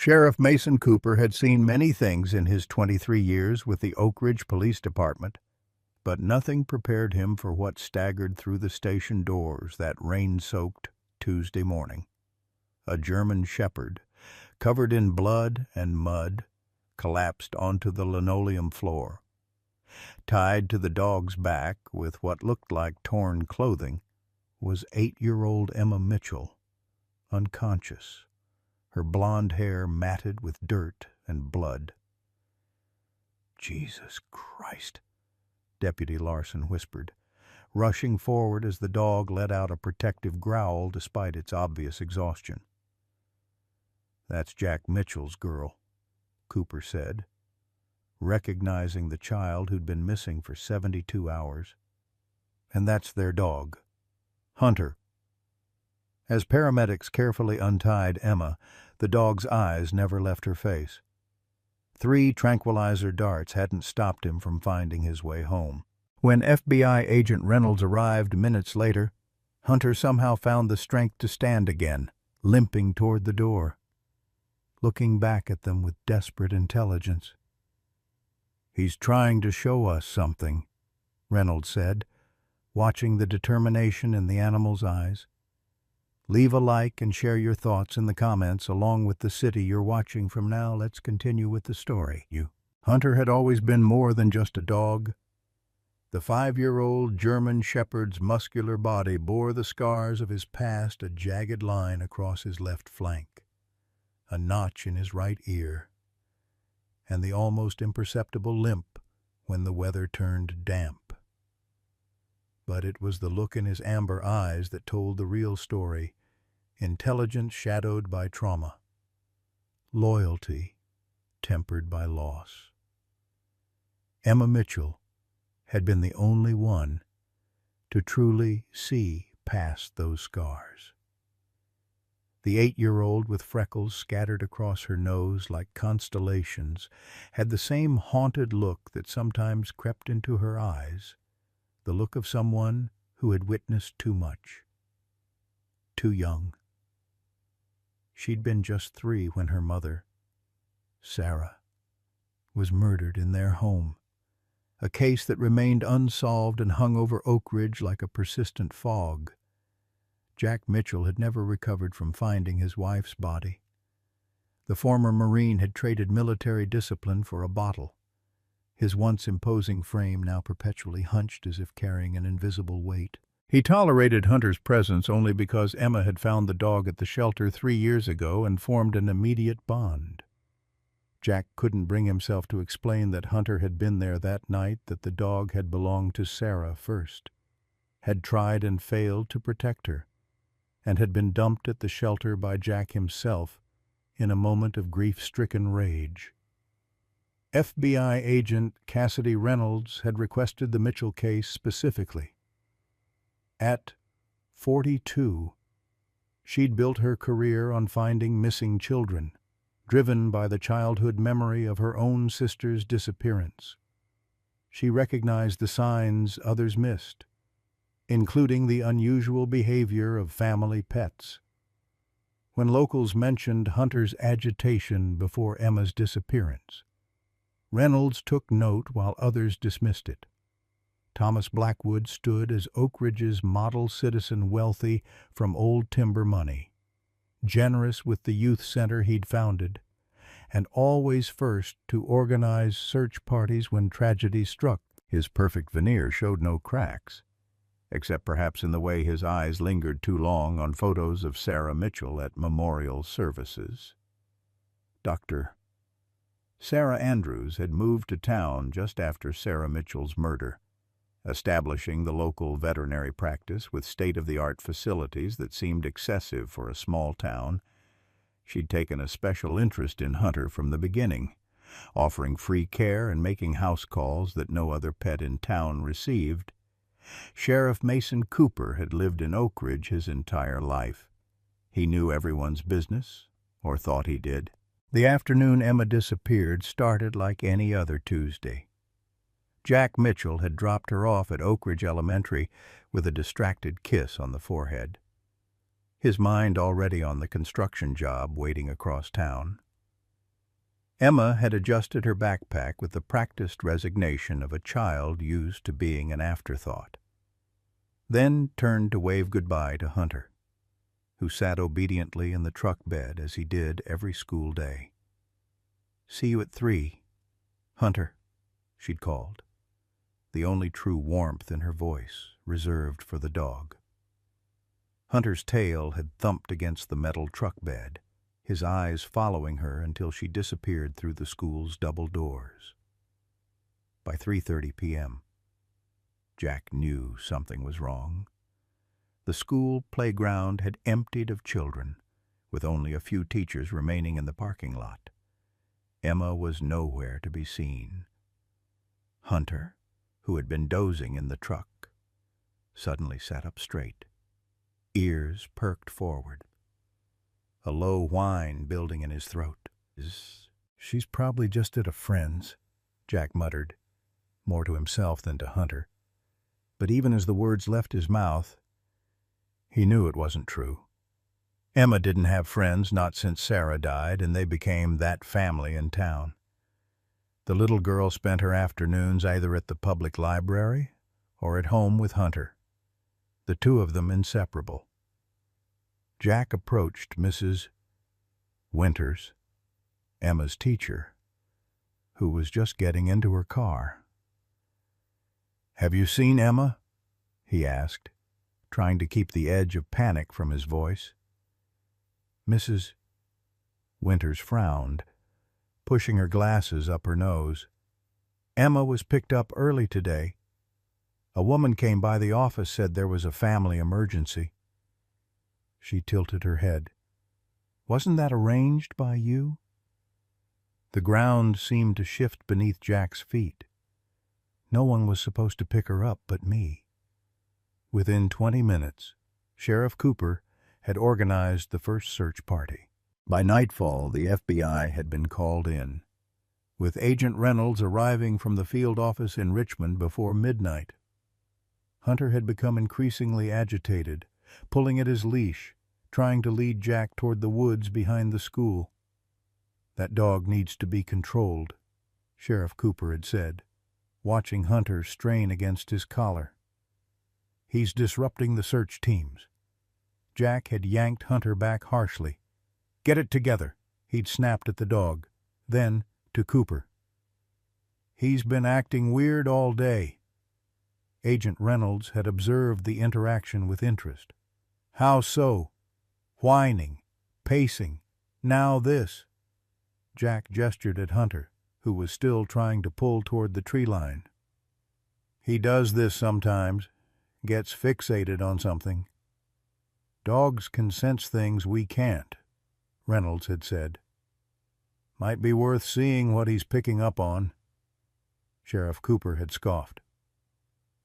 Sheriff Mason Cooper had seen many things in his 23 years with the Oak Ridge Police Department, but nothing prepared him for what staggered through the station doors that rain-soaked Tuesday morning. A German shepherd, covered in blood and mud, collapsed onto the linoleum floor. Tied to the dog's back with what looked like torn clothing was 8-year-old Emma Mitchell, unconscious, her blonde hair matted with dirt and blood. "Jesus Christ," Deputy Larson whispered, rushing forward as the dog let out a protective growl despite its obvious exhaustion. "That's Jack Mitchell's girl," Cooper said, recognizing the child who'd been missing for 72 hours. "And that's their dog, Hunter." As paramedics carefully untied Emma, the dog's eyes never left her face. 3 tranquilizer darts hadn't stopped him from finding his way home. When FBI agent Reynolds arrived minutes later, Hunter somehow found the strength to stand again, limping toward the door, looking back at them with desperate intelligence. "He's trying to show us something," Reynolds said, watching the determination in the animal's eyes. Leave a like and share your thoughts in the comments along with the city you're watching from now. Let's continue with the story. Hunter had always been more than just a dog. The 5-year-old German shepherd's muscular body bore the scars of his past, a jagged line across his left flank, a notch in his right ear, and the almost imperceptible limp when the weather turned damp. But it was the look in his amber eyes that told the real story, intelligence shadowed by trauma, loyalty tempered by loss. Emma Mitchell had been the only one to truly see past those scars. The 8-year-old with freckles scattered across her nose like constellations had the same haunted look that sometimes crept into her eyes, the look of someone who had witnessed too much, too young. She'd been just 3 when her mother, Sarah, was murdered in their home, a case that remained unsolved and hung over Oak Ridge like a persistent fog. Jack Mitchell had never recovered from finding his wife's body. The former Marine had traded military discipline for a bottle, his once imposing frame now perpetually hunched as if carrying an invisible weight. He tolerated Hunter's presence only because Emma had found the dog at the shelter 3 years ago and formed an immediate bond. Jack couldn't bring himself to explain that Hunter had been there that night, that the dog had belonged to Sarah first, had tried and failed to protect her, and had been dumped at the shelter by Jack himself in a moment of grief-stricken rage. FBI agent Cassidy Reynolds had requested the Mitchell case specifically. At 42, she'd built her career on finding missing children, driven by the childhood memory of her own sister's disappearance. She recognized the signs others missed, including the unusual behavior of family pets. When locals mentioned Hunter's agitation before Emma's disappearance, Reynolds took note while others dismissed it. Thomas Blackwood stood as Oak Ridge's model citizen, wealthy from old timber money, generous with the youth center he'd founded, and always first to organize search parties when tragedy struck. His perfect veneer showed no cracks, except perhaps in the way his eyes lingered too long on photos of Sarah Mitchell at memorial services. Dr. Sarah Andrews had moved to town just after Sarah Mitchell's murder, establishing the local veterinary practice with state-of-the-art facilities that seemed excessive for a small town. She'd taken a special interest in Hunter from the beginning, offering free care and making house calls that no other pet in town received. Sheriff Mason Cooper had lived in Oak Ridge his entire life. He knew everyone's business, or thought he did. The afternoon Emma disappeared started like any other Tuesday. Jack Mitchell had dropped her off at Oak Ridge Elementary with a distracted kiss on the forehead, his mind already on the construction job waiting across town. Emma had adjusted her backpack with the practiced resignation of a child used to being an afterthought, then turned to wave goodbye to Hunter, who sat obediently in the truck bed as he did every school day. "See you at 3, Hunter," she'd called, the only true warmth in her voice reserved for the dog. Hunter's tail had thumped against the metal truck bed, his eyes following her until she disappeared through the school's double doors. By 3:30 p.m., Jack knew something was wrong. The school playground had emptied of children, with only a few teachers remaining in the parking lot. Emma was nowhere to be seen. Hunter, who had been dozing in the truck, suddenly sat up straight, ears perked forward, a low whine building in his throat. "She's probably just at a friend's," Jack muttered, more to himself than to Hunter. But even as the words left his mouth, he knew it wasn't true. Emma didn't have friends, not since Sarah died, and they became that family in town. The little girl spent her afternoons either at the public library or at home with Hunter, the two of them inseparable. Jack approached Mrs. Winters, Emma's teacher, who was just getting into her car. "Have you seen Emma?" he asked, trying to keep the edge of panic from his voice. Mrs. Winters frowned, pushing her glasses up her nose. "Emma was picked up early today. A woman came by the office, said there was a family emergency." She tilted her head. "Wasn't that arranged by you?" The ground seemed to shift beneath Jack's feet. No one was supposed to pick her up but me. Within 20 minutes, Sheriff Cooper had organized the first search party. By nightfall, the FBI had been called in, with Agent Reynolds arriving from the field office in Richmond before midnight. Hunter had become increasingly agitated, pulling at his leash, trying to lead Jack toward the woods behind the school. "That dog needs to be controlled," Sheriff Cooper had said, watching Hunter strain against his collar. "He's disrupting the search teams." Jack had yanked Hunter back harshly. "Get it together," he'd snapped at the dog. Then, to Cooper, "He's been acting weird all day." Agent Reynolds had observed the interaction with interest. "How so?" "Whining, pacing, now this." Jack gestured at Hunter, who was still trying to pull toward the tree line. "He does this sometimes, gets fixated on something. Dogs can sense things we can't," Reynolds had said. "Might be worth seeing what he's picking up on." Sheriff Cooper had scoffed.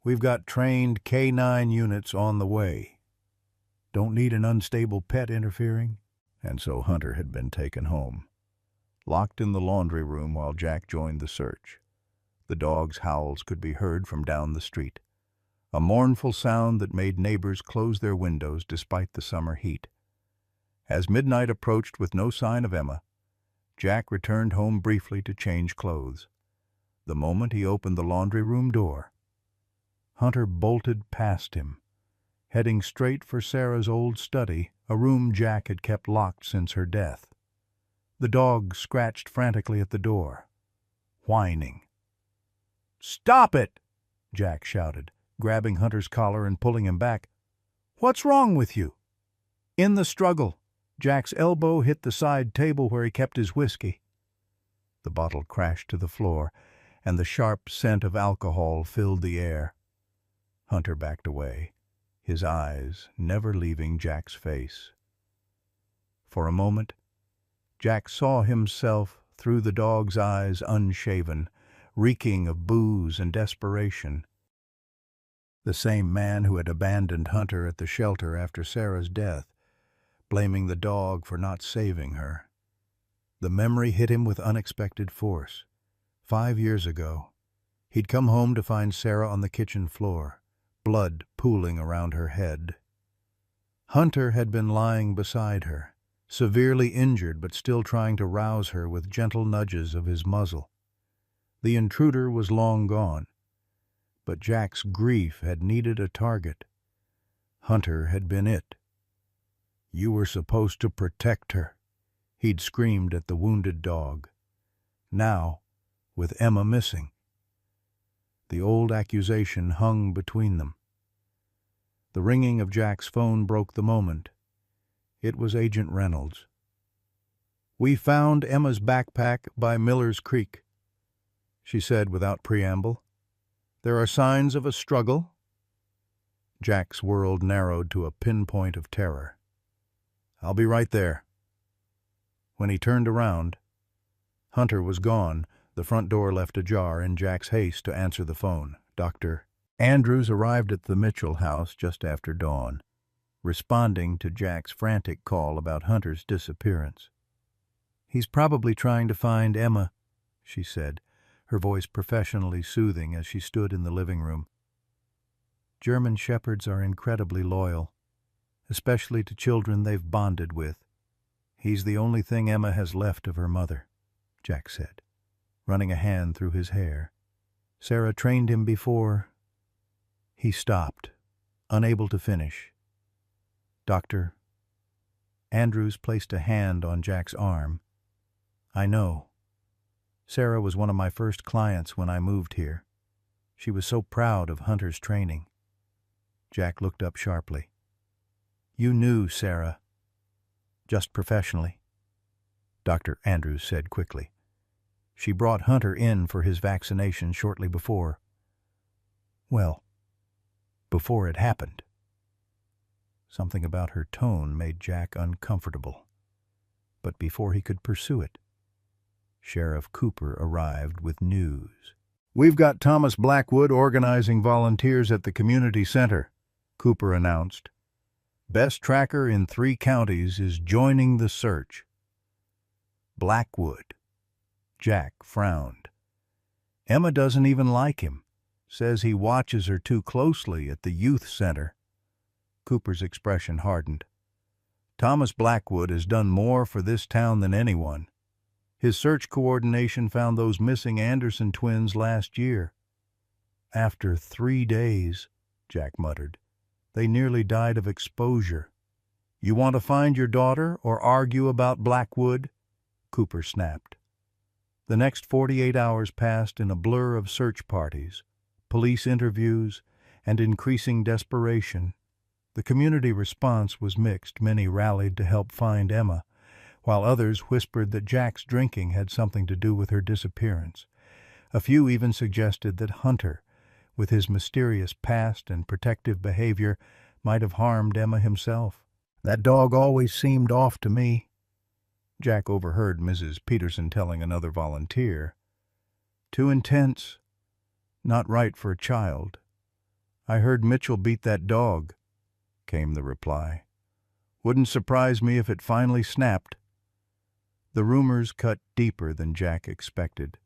"We've got trained K9 units on the way. Don't need an unstable pet interfering." And so Hunter had been taken home, locked in the laundry room while Jack joined the search. The dog's howls could be heard from down the street, a mournful sound that made neighbors close their windows despite the summer heat. As midnight approached with no sign of Emma, Jack returned home briefly to change clothes. The moment he opened the laundry room door, Hunter bolted past him, heading straight for Sarah's old study, a room Jack had kept locked since her death. The dog scratched frantically at the door, whining. "Stop it!" Jack shouted, grabbing Hunter's collar and pulling him back. "What's wrong with you?" In the struggle, Jack's elbow hit the side table where he kept his whiskey. The bottle crashed to the floor, and the sharp scent of alcohol filled the air. Hunter backed away, his eyes never leaving Jack's face. For a moment, Jack saw himself through the dog's eyes unshaven, reeking of booze and desperation. The same man who had abandoned Hunter at the shelter after Sarah's death, blaming the dog for not saving her. The memory hit him with unexpected force. 5 years ago, he'd come home to find Sarah on the kitchen floor, blood pooling around her head. Hunter had been lying beside her, severely injured but still trying to rouse her with gentle nudges of his muzzle. The intruder was long gone, but Jack's grief had needed a target. Hunter had been it. "You were supposed to protect her," he'd screamed at the wounded dog. Now, with Emma missing, the old accusation hung between them. The ringing of Jack's phone broke the moment. It was Agent Reynolds. "We found Emma's backpack by Miller's Creek," she said without preamble. "There are signs of a struggle." Jack's world narrowed to a pinpoint of terror. "I'll be right there." When he turned around, Hunter was gone, the front door left ajar in Jack's haste to answer the phone. Dr. Andrews arrived at the Mitchell house just after dawn, responding to Jack's frantic call about Hunter's disappearance. "He's probably trying to find Emma," she said, her voice professionally soothing as she stood in the living room. "German shepherds are incredibly loyal, especially to children they've bonded with. He's the only thing Emma has left of her mother," Jack said, running a hand through his hair. "Sarah trained him before—" He stopped, unable to finish. Dr. Andrews placed a hand on Jack's arm. "I know. Sarah was one of my first clients when I moved here. She was so proud of Hunter's training." Jack looked up sharply. "You knew Sarah, just professionally," Dr. Andrews said quickly. "She brought Hunter in for his vaccination shortly before. Well, before it happened." Something about her tone made Jack uncomfortable. But before he could pursue it, Sheriff Cooper arrived with news. "We've got Thomas Blackwood organizing volunteers at the community center," Cooper announced. "Best tracker in 3 counties is joining the search." "Blackwood." Jack frowned. "Emma doesn't even like him. Says he watches her too closely at the youth center." Cooper's expression hardened. "Thomas Blackwood has done more for this town than anyone. His search coordination found those missing Anderson twins last year." "After 3 days," Jack muttered. "They nearly died of exposure." "You want to find your daughter or argue about Blackwood?" Cooper snapped. The next 48 hours passed in a blur of search parties, police interviews, and increasing desperation. The community response was mixed. Many rallied to help find Emma, while others whispered that Jack's drinking had something to do with her disappearance. A few even suggested that Hunter, with his mysterious past and protective behavior, might have harmed Emma himself. "That dog always seemed off to me," Jack overheard Mrs. Peterson telling another volunteer. "Too intense. Not right for a child." "I heard Mitchell beat that dog," came the reply. "Wouldn't surprise me if it finally snapped." The rumors cut deeper than Jack expected.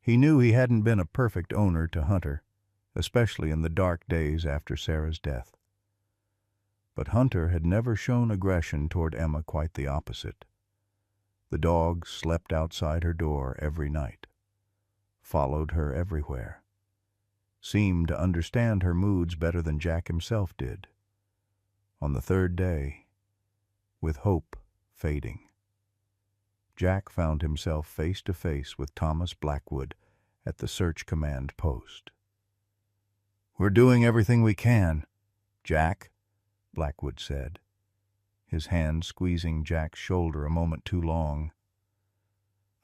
He knew he hadn't been a perfect owner to Hunter, especially in the dark days after Sarah's death. But Hunter had never shown aggression toward Emma, quite the opposite. The dog slept outside her door every night, followed her everywhere, seemed to understand her moods better than Jack himself did. On the 3rd day, with hope fading, Jack found himself face to face with Thomas Blackwood at the search command post. "We're doing everything we can, Jack," Blackwood said, his hand squeezing Jack's shoulder a moment too long.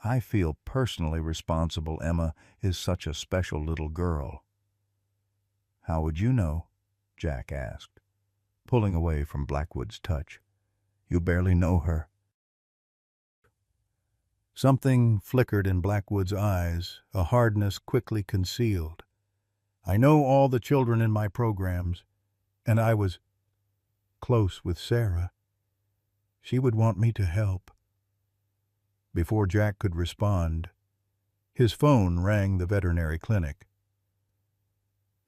"I feel personally responsible. Emma is such a special little girl." "How would you know?" Jack asked, pulling away from Blackwood's touch. "You barely know her." Something flickered in Blackwood's eyes, a hardness quickly concealed. "I know all the children in my programs, and I was close with Sarah. She would want me to help." Before Jack could respond, his phone rang the veterinary clinic.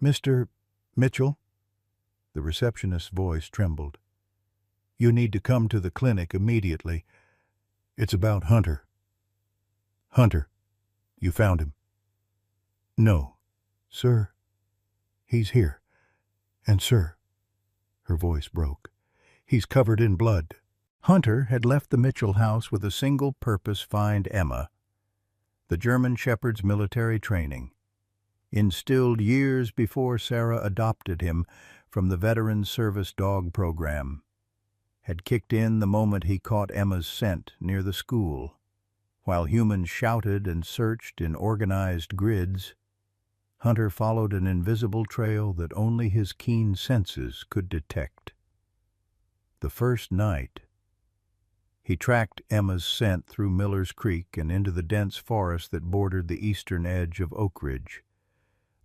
"Mr. Mitchell?" The receptionist's voice trembled. You need to come to the clinic immediately. It's about Hunter. Hunter, you found him? No, sir. He's here. And sir, her voice broke, he's covered in blood. Hunter had left the Mitchell house with a single purpose: find Emma. The German Shepherd's military training, instilled years before Sarah adopted him from the Veteran Service Dog Program, had kicked in the moment he caught Emma's scent near the school. While humans shouted and searched in organized grids, Hunter followed an invisible trail that only his keen senses could detect. The first night, he tracked Emma's scent through Miller's Creek and into the dense forest that bordered the eastern edge of Oak Ridge.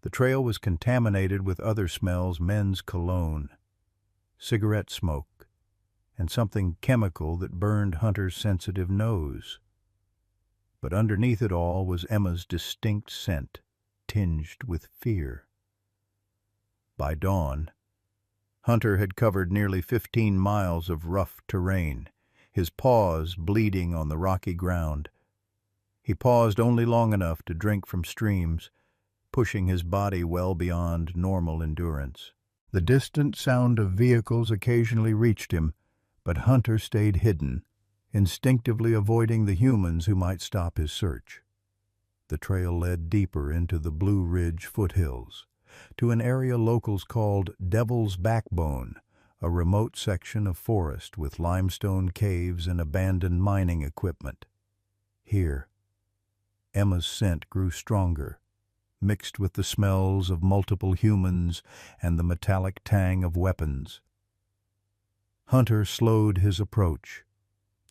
The trail was contaminated with other smells: men's cologne, cigarette smoke, and something chemical that burned Hunter's sensitive nose. But underneath it all was Emma's distinct scent, tinged with fear. By dawn, Hunter had covered nearly 15 miles of rough terrain, his paws bleeding on the rocky ground. He paused only long enough to drink from streams, pushing his body well beyond normal endurance. The distant sound of vehicles occasionally reached him, but Hunter stayed hidden, instinctively avoiding the humans who might stop his search. The trail led deeper into the Blue Ridge foothills, to an area locals called Devil's Backbone, a remote section of forest with limestone caves and abandoned mining equipment. Here, Emma's scent grew stronger, mixed with the smells of multiple humans and the metallic tang of weapons. Hunter slowed his approach,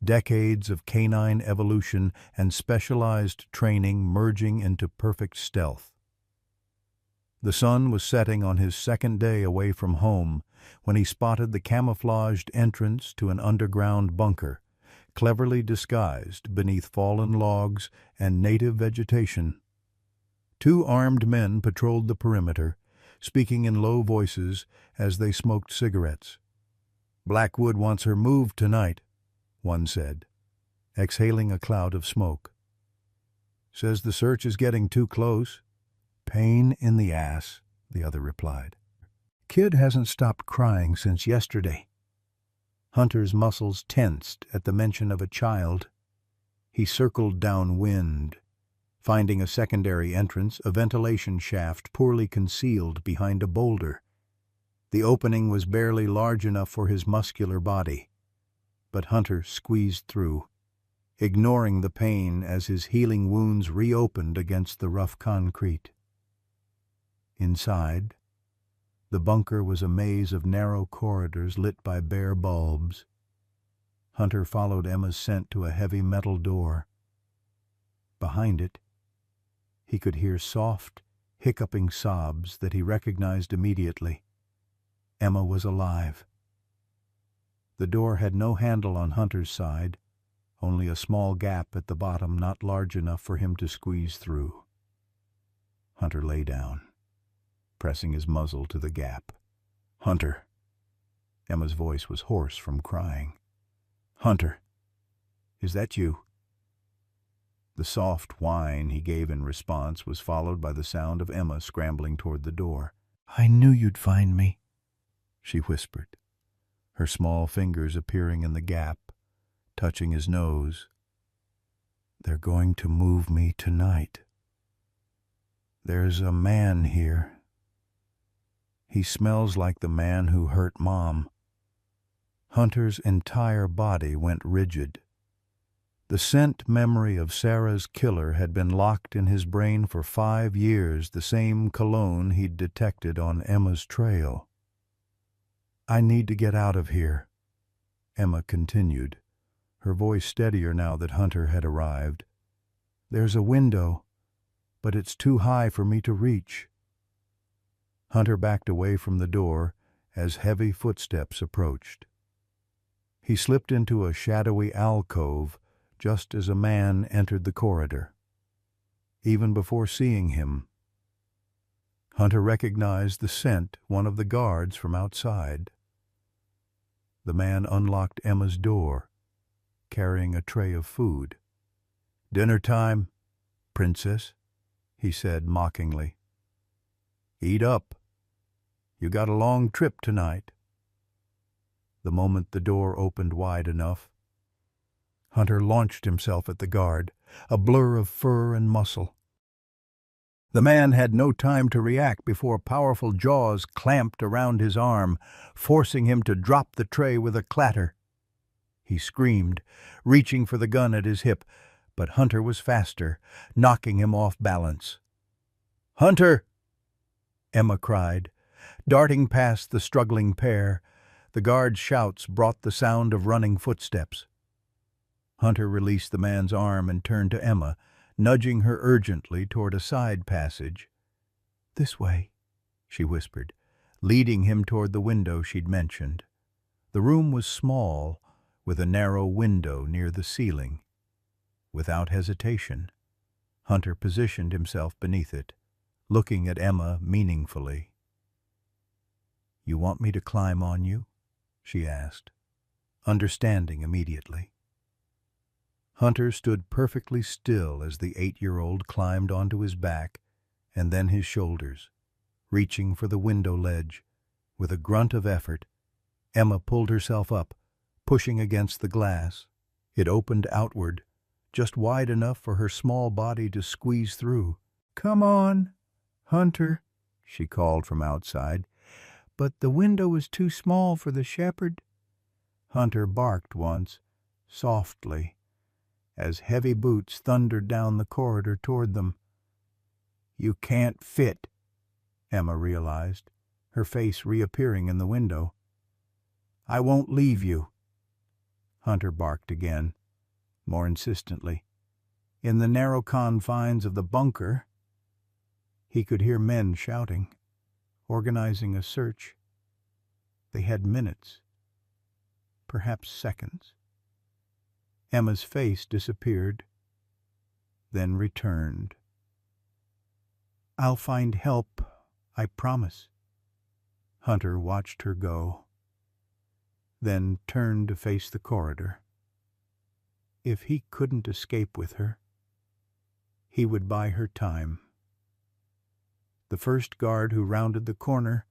decades of canine evolution and specialized training merging into perfect stealth. The sun was setting on his second day away from home when he spotted the camouflaged entrance to an underground bunker, cleverly disguised beneath fallen logs and native vegetation. 2 armed men patrolled the perimeter, speaking in low voices as they smoked cigarettes. "Blackwood wants her moved tonight," one said, exhaling a cloud of smoke. "Says the search is getting too close." "Pain in the ass," the other replied. "Kid hasn't stopped crying since yesterday." Hunter's muscles tensed at the mention of a child. He circled downwind, finding a secondary entrance, a ventilation shaft poorly concealed behind a boulder. The opening was barely large enough for his muscular body, but Hunter squeezed through, ignoring the pain as his healing wounds reopened against the rough concrete. Inside, the bunker was a maze of narrow corridors lit by bare bulbs. Hunter followed Emma's scent to a heavy metal door. Behind it, he could hear soft, hiccuping sobs that he recognized immediately. Emma was alive. The door had no handle on Hunter's side, only a small gap at the bottom not large enough for him to squeeze through. Hunter lay down, pressing his muzzle to the gap. "Hunter." Emma's voice was hoarse from crying. "Hunter, is that you?" The soft whine he gave in response was followed by the sound of Emma scrambling toward the door. "I knew you'd find me," she whispered, her small fingers appearing in the gap, touching his nose. "They're going to move me tonight. There's a man here. He smells like the man who hurt Mom." Hunter's entire body went rigid. The scent memory of Sarah's killer had been locked in his brain for 5 years, the same cologne he'd detected on Emma's trail. "I need to get out of here," Emma continued, her voice steadier now that Hunter had arrived. "There's a window, but it's too high for me to reach." Hunter backed away from the door as heavy footsteps approached. He slipped into a shadowy alcove just as a man entered the corridor. Even before seeing him, Hunter recognized the scent one of the guards from outside. The man unlocked Emma's door, carrying a tray of food. "Dinner time, princess," he said mockingly. "Eat up. You got a long trip tonight." The moment the door opened wide enough, Hunter launched himself at the guard, a blur of fur and muscle. The man had no time to react before powerful jaws clamped around his arm, forcing him to drop the tray with a clatter. He screamed, reaching for the gun at his hip, but Hunter was faster, knocking him off balance. "Hunter!" Emma cried, darting past the struggling pair. The guard's shouts brought the sound of running footsteps. Hunter released the man's arm and turned to Emma, nudging her urgently toward a side passage. "This way," she whispered, leading him toward the window she'd mentioned. The room was small, with a narrow window near the ceiling. Without hesitation, Hunter positioned himself beneath it, looking at Emma meaningfully. "You want me to climb on you?" she asked, understanding immediately. Hunter stood perfectly still as the 8-year-old climbed onto his back and then his shoulders, reaching for the window ledge. With a grunt of effort, Emma pulled herself up, pushing against the glass. It opened outward, just wide enough for her small body to squeeze through. "Come on, Hunter," she called from outside. "But the window is too small for the shepherd." Hunter barked once, softly, as heavy boots thundered down the corridor toward them. "You can't fit," Emma realized, her face reappearing in the window. "I won't leave you." Hunter barked again, more insistently. In the narrow confines of the bunker, he could hear men shouting, organizing a search. They had minutes, perhaps seconds. Emma's face disappeared, then returned. "I'll find help, I promise." Hunter watched her go, then turned to face the corridor. If he couldn't escape with her, he would buy her time. The first guard who rounded the corner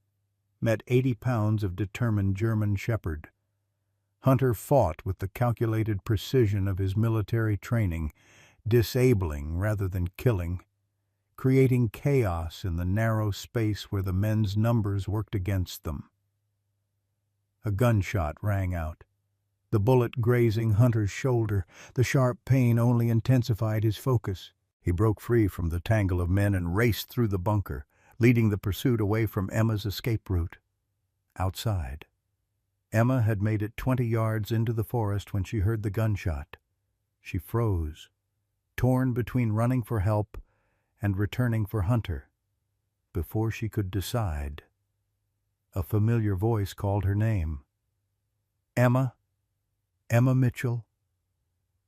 met 80 pounds of determined German shepherd. Hunter fought with the calculated precision of his military training, disabling rather than killing, creating chaos in the narrow space where the men's numbers worked against them. A gunshot rang out, the bullet grazing Hunter's shoulder. The sharp pain only intensified his focus. He broke free from the tangle of men and raced through the bunker, leading the pursuit away from Emma's escape route. Outside, Emma had made it 20 yards into the forest when she heard the gunshot. She froze, torn between running for help and returning for Hunter. Before she could decide, a familiar voice called her name. "Emma, Emma Mitchell."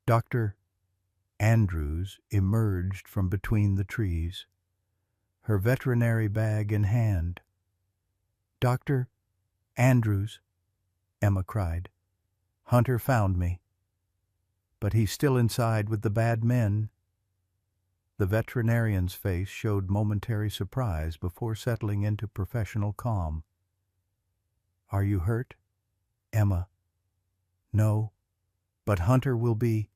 Dr. Andrews emerged from between the trees, her veterinary bag in hand. "Dr. Andrews," Emma cried. "Hunter found me. But he's still inside with the bad men." The veterinarian's face showed momentary surprise before settling into professional calm. "Are you hurt?" "Emma, no, but Hunter will be.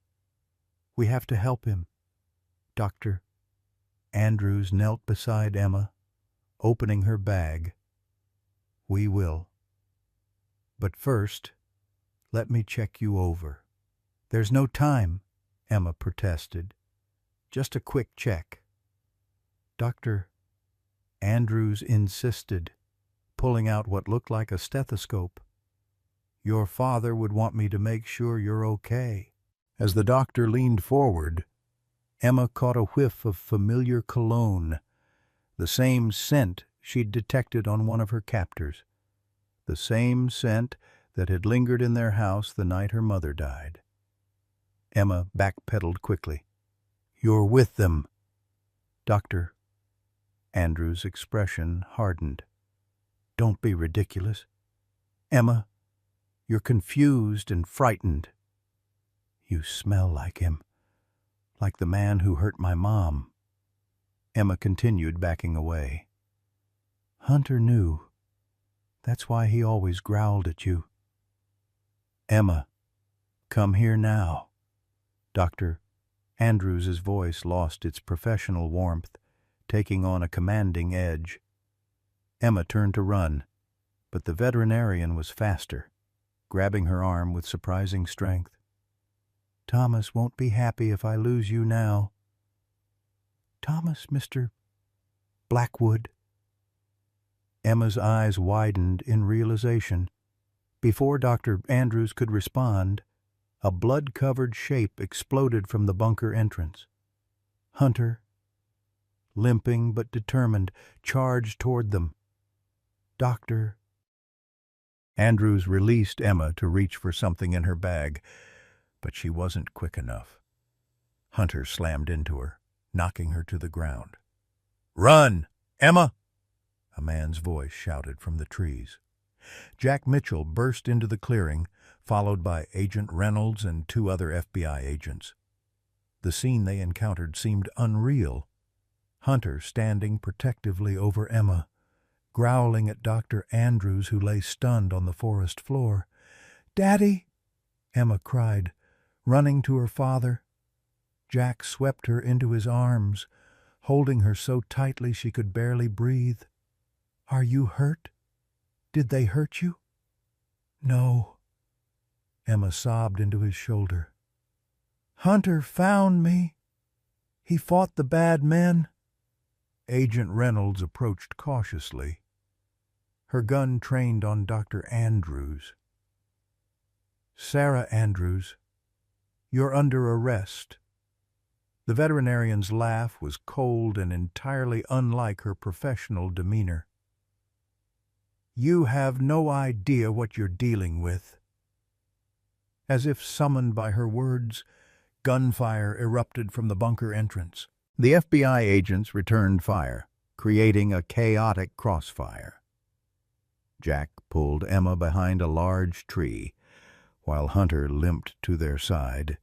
We have to help him." Dr. Andrews knelt beside Emma, opening her bag. "We will. But first, let me check you over." "There's no time," Emma protested. "Just a quick check." Dr. Andrews insisted, pulling out what looked like a stethoscope. "Your father would want me to make sure you're okay." As the doctor leaned forward, Emma caught a whiff of familiar cologne, the same scent she'd detected on one of her captors, the same scent that had lingered in their house the night her mother died. Emma backpedaled quickly. "You're with them." Dr. Andrews' expression hardened. "Don't be ridiculous. Emma, You're confused and frightened. You smell like him, like the man who hurt my mom. Emma continued, backing away. Hunter knew. That's why he always growled at you. Emma, come here now. Dr. Andrews's voice lost its professional warmth, taking on a commanding edge. Emma turned to run, but the veterinarian was faster, grabbing her arm with surprising strength. Thomas won't be happy if I lose you now. Thomas, Mr. Blackwood. Emma's eyes widened in realization. Before Dr. Andrews could respond, a blood-covered shape exploded from the bunker entrance. Hunter, limping but determined, charged toward them. Dr. Andrews released Emma to reach for something in her bag, but she wasn't quick enough. Hunter slammed into her, knocking her to the ground. Run, Emma! A man's voice shouted from the trees. Jack Mitchell burst into the clearing, followed by Agent Reynolds and 2 other FBI agents. The scene they encountered seemed unreal. Hunter standing protectively over Emma, growling at Dr. Andrews, who lay stunned on the forest floor. "Daddy!" Emma cried, running to her father. Jack swept her into his arms, holding her so tightly she could barely breathe. "Are you hurt? Did they hurt you?" "No." Emma sobbed into his shoulder. "Hunter found me. He fought the bad men." Agent Reynolds approached cautiously, her gun trained on Dr. Andrews. "Sarah Andrews, you're under arrest." The veterinarian's laugh was cold and entirely unlike her professional demeanor. "You have no idea what you're dealing with." As if summoned by her words, gunfire erupted from the bunker entrance. The FBI agents returned fire, creating a chaotic crossfire. Jack pulled Emma behind a large tree, while Hunter limped to their side.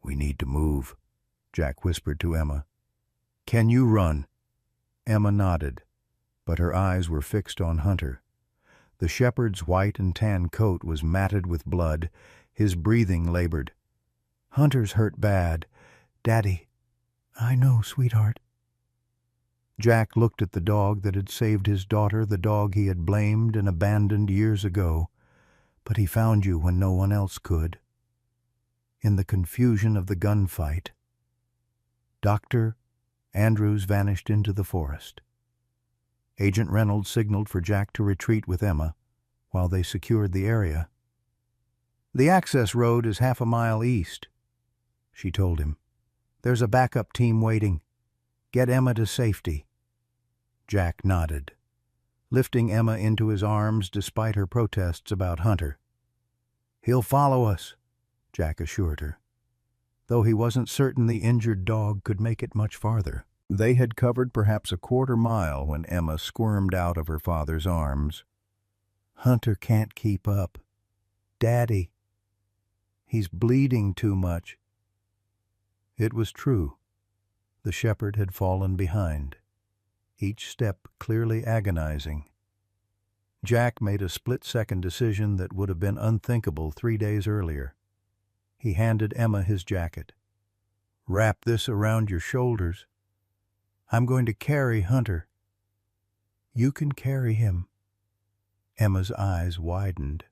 "We need to move," Jack whispered to Emma. "Can you run?" Emma nodded, but her eyes were fixed on Hunter. The shepherd's white and tan coat was matted with blood, his breathing labored. "Hunter's hurt bad. Daddy." "I know, sweetheart." Jack looked at the dog that had saved his daughter, the dog he had blamed and abandoned years ago. "But he found you when no one else could." In the confusion of the gunfight, Dr. Andrews vanished into the forest. Agent Reynolds signaled for Jack to retreat with Emma while they secured the area. "The access road is 1/2 mile east," she told him. "There's a backup team waiting. Get Emma to safety." Jack nodded, lifting Emma into his arms despite her protests about Hunter. "He'll follow us," Jack assured her, though he wasn't certain the injured dog could make it much farther. They had covered perhaps a 1/4 mile when Emma squirmed out of her father's arms. "Hunter can't keep up. Daddy, he's bleeding too much." It was true. The shepherd had fallen behind, each step clearly agonizing. Jack made a split-second decision that would have been unthinkable 3 days earlier. He handed Emma his jacket. "Wrap this around your shoulders. I'm going to carry Hunter." "You can carry him." Emma's eyes widened.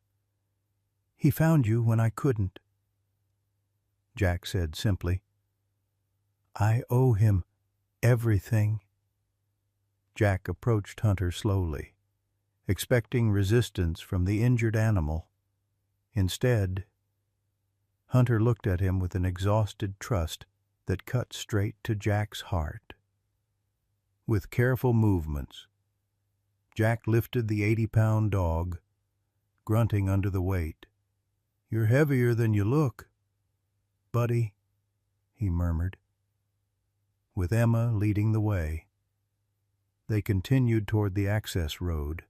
"He found you when I couldn't." Jack said simply, "I owe him everything." Jack approached Hunter slowly, expecting resistance from the injured animal. Instead, Hunter looked at him with an exhausted trust that cut straight to Jack's heart. With careful movements, Jack lifted the 80-pound dog, grunting under the weight. "You're heavier than you look, buddy," he murmured. With Emma leading the way, they continued toward the access road,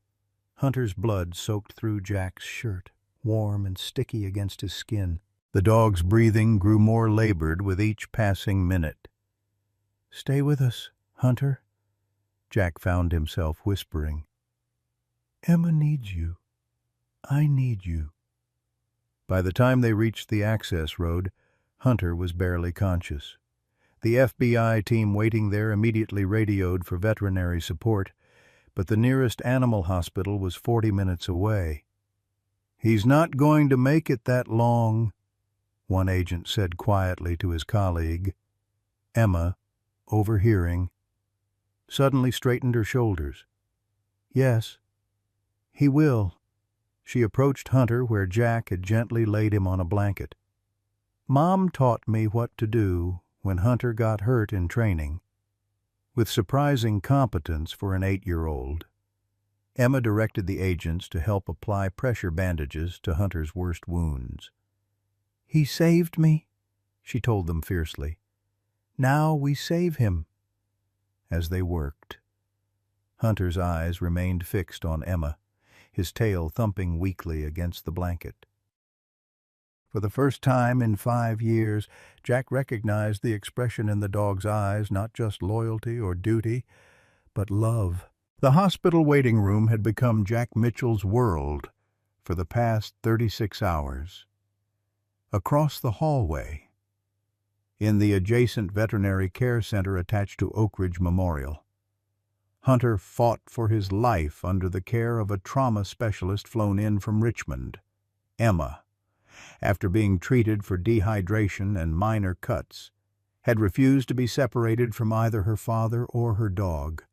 Hunter's blood soaked through Jack's shirt. warm and sticky against his skin. The dog's breathing grew more labored with each passing minute. "Stay with us, Hunter," Jack found himself whispering. "Emma needs you. I need you." By the time they reached the access road, Hunter was barely conscious. The FBI team waiting there immediately radioed for veterinary support, but the nearest animal hospital was 40 minutes away. "He's not going to make it that long," one agent said quietly to his colleague. Emma, overhearing, suddenly straightened her shoulders. "Yes, he will." She approached Hunter where Jack had gently laid him on a blanket. "Mom taught me what to do when Hunter got hurt in training." With surprising competence for an 8-year-old, Emma directed the agents to help apply pressure bandages to Hunter's worst wounds. "He saved me," she told them fiercely. "Now we save him." As they worked, Hunter's eyes remained fixed on Emma, his tail thumping weakly against the blanket. For the first time in 5 years, Jack recognized the expression in the dog's eyes, not just loyalty or duty, but love. The hospital waiting room had become Jack Mitchell's world for the past 36 hours. Across the hallway, in the adjacent veterinary care center attached to Oak Ridge Memorial, Hunter fought for his life under the care of a trauma specialist flown in from Richmond. Emma, after being treated for dehydration and minor cuts, had refused to be separated from either her father or her dog.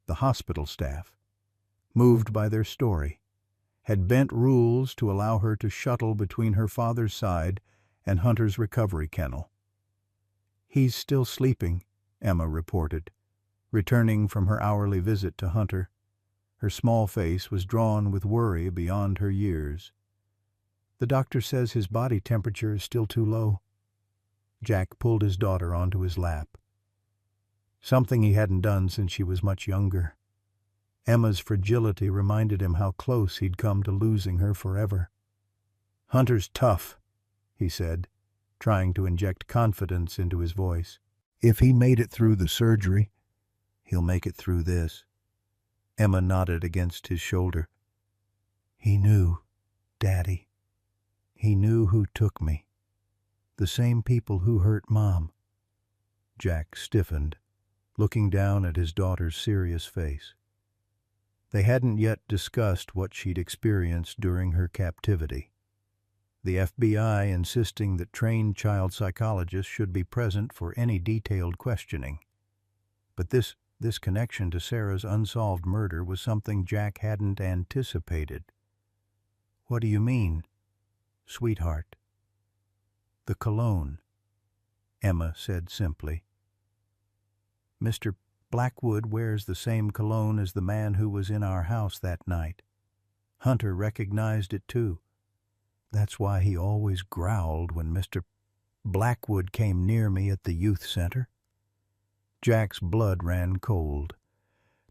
The hospital staff, moved by their story, had bent rules to allow her to shuttle between her father's side and Hunter's recovery kennel. "He's still sleeping," Emma reported, returning from her hourly visit to Hunter. Her small face was drawn with worry beyond her years. "The doctor says his body temperature is still too low." Jack pulled his daughter onto his lap, something he hadn't done since she was much younger. Emma's fragility reminded him how close he'd come to losing her forever. "Hunter's tough," he said, trying to inject confidence into his voice. "If he made it through the surgery, he'll make it through this." Emma nodded against his shoulder. "He knew, Daddy. He knew who took me. The same people who hurt Mom." Jack stiffened, looking down at his daughter's serious face. They hadn't yet discussed what she'd experienced during her captivity. The FBI insisting that trained child psychologists should be present for any detailed questioning. But this connection to Sarah's unsolved murder was something Jack hadn't anticipated. "What do you mean, sweetheart?" "The cologne," Emma said simply. "Mr. Blackwood wears the same cologne as the man who was in our house that night. Hunter recognized it too. That's why he always growled when Mr. Blackwood came near me at the youth center." Jack's blood ran cold.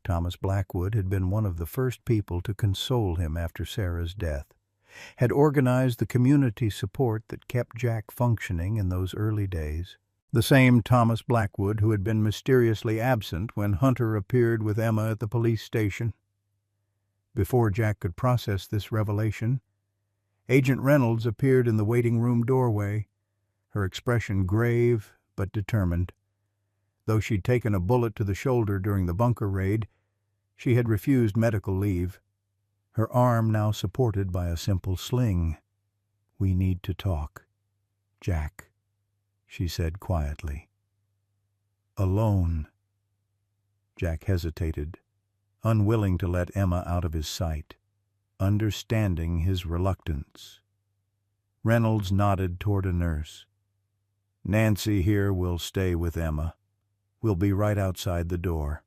Thomas Blackwood had been one of the first people to console him after Sarah's death, had organized the community support that kept Jack functioning in those early days. The same Thomas Blackwood who had been mysteriously absent when Hunter appeared with Emma at the police station. Before Jack could process this revelation, Agent Reynolds appeared in the waiting room doorway, her expression grave but determined. Though she'd taken a bullet to the shoulder during the bunker raid, she had refused medical leave, her arm now supported by a simple sling. "We need to talk, Jack," she said quietly. "Alone." Jack hesitated, unwilling to let Emma out of his sight, understanding his reluctance. Reynolds nodded toward a nurse. "Nancy here will stay with Emma. We'll be right outside the door."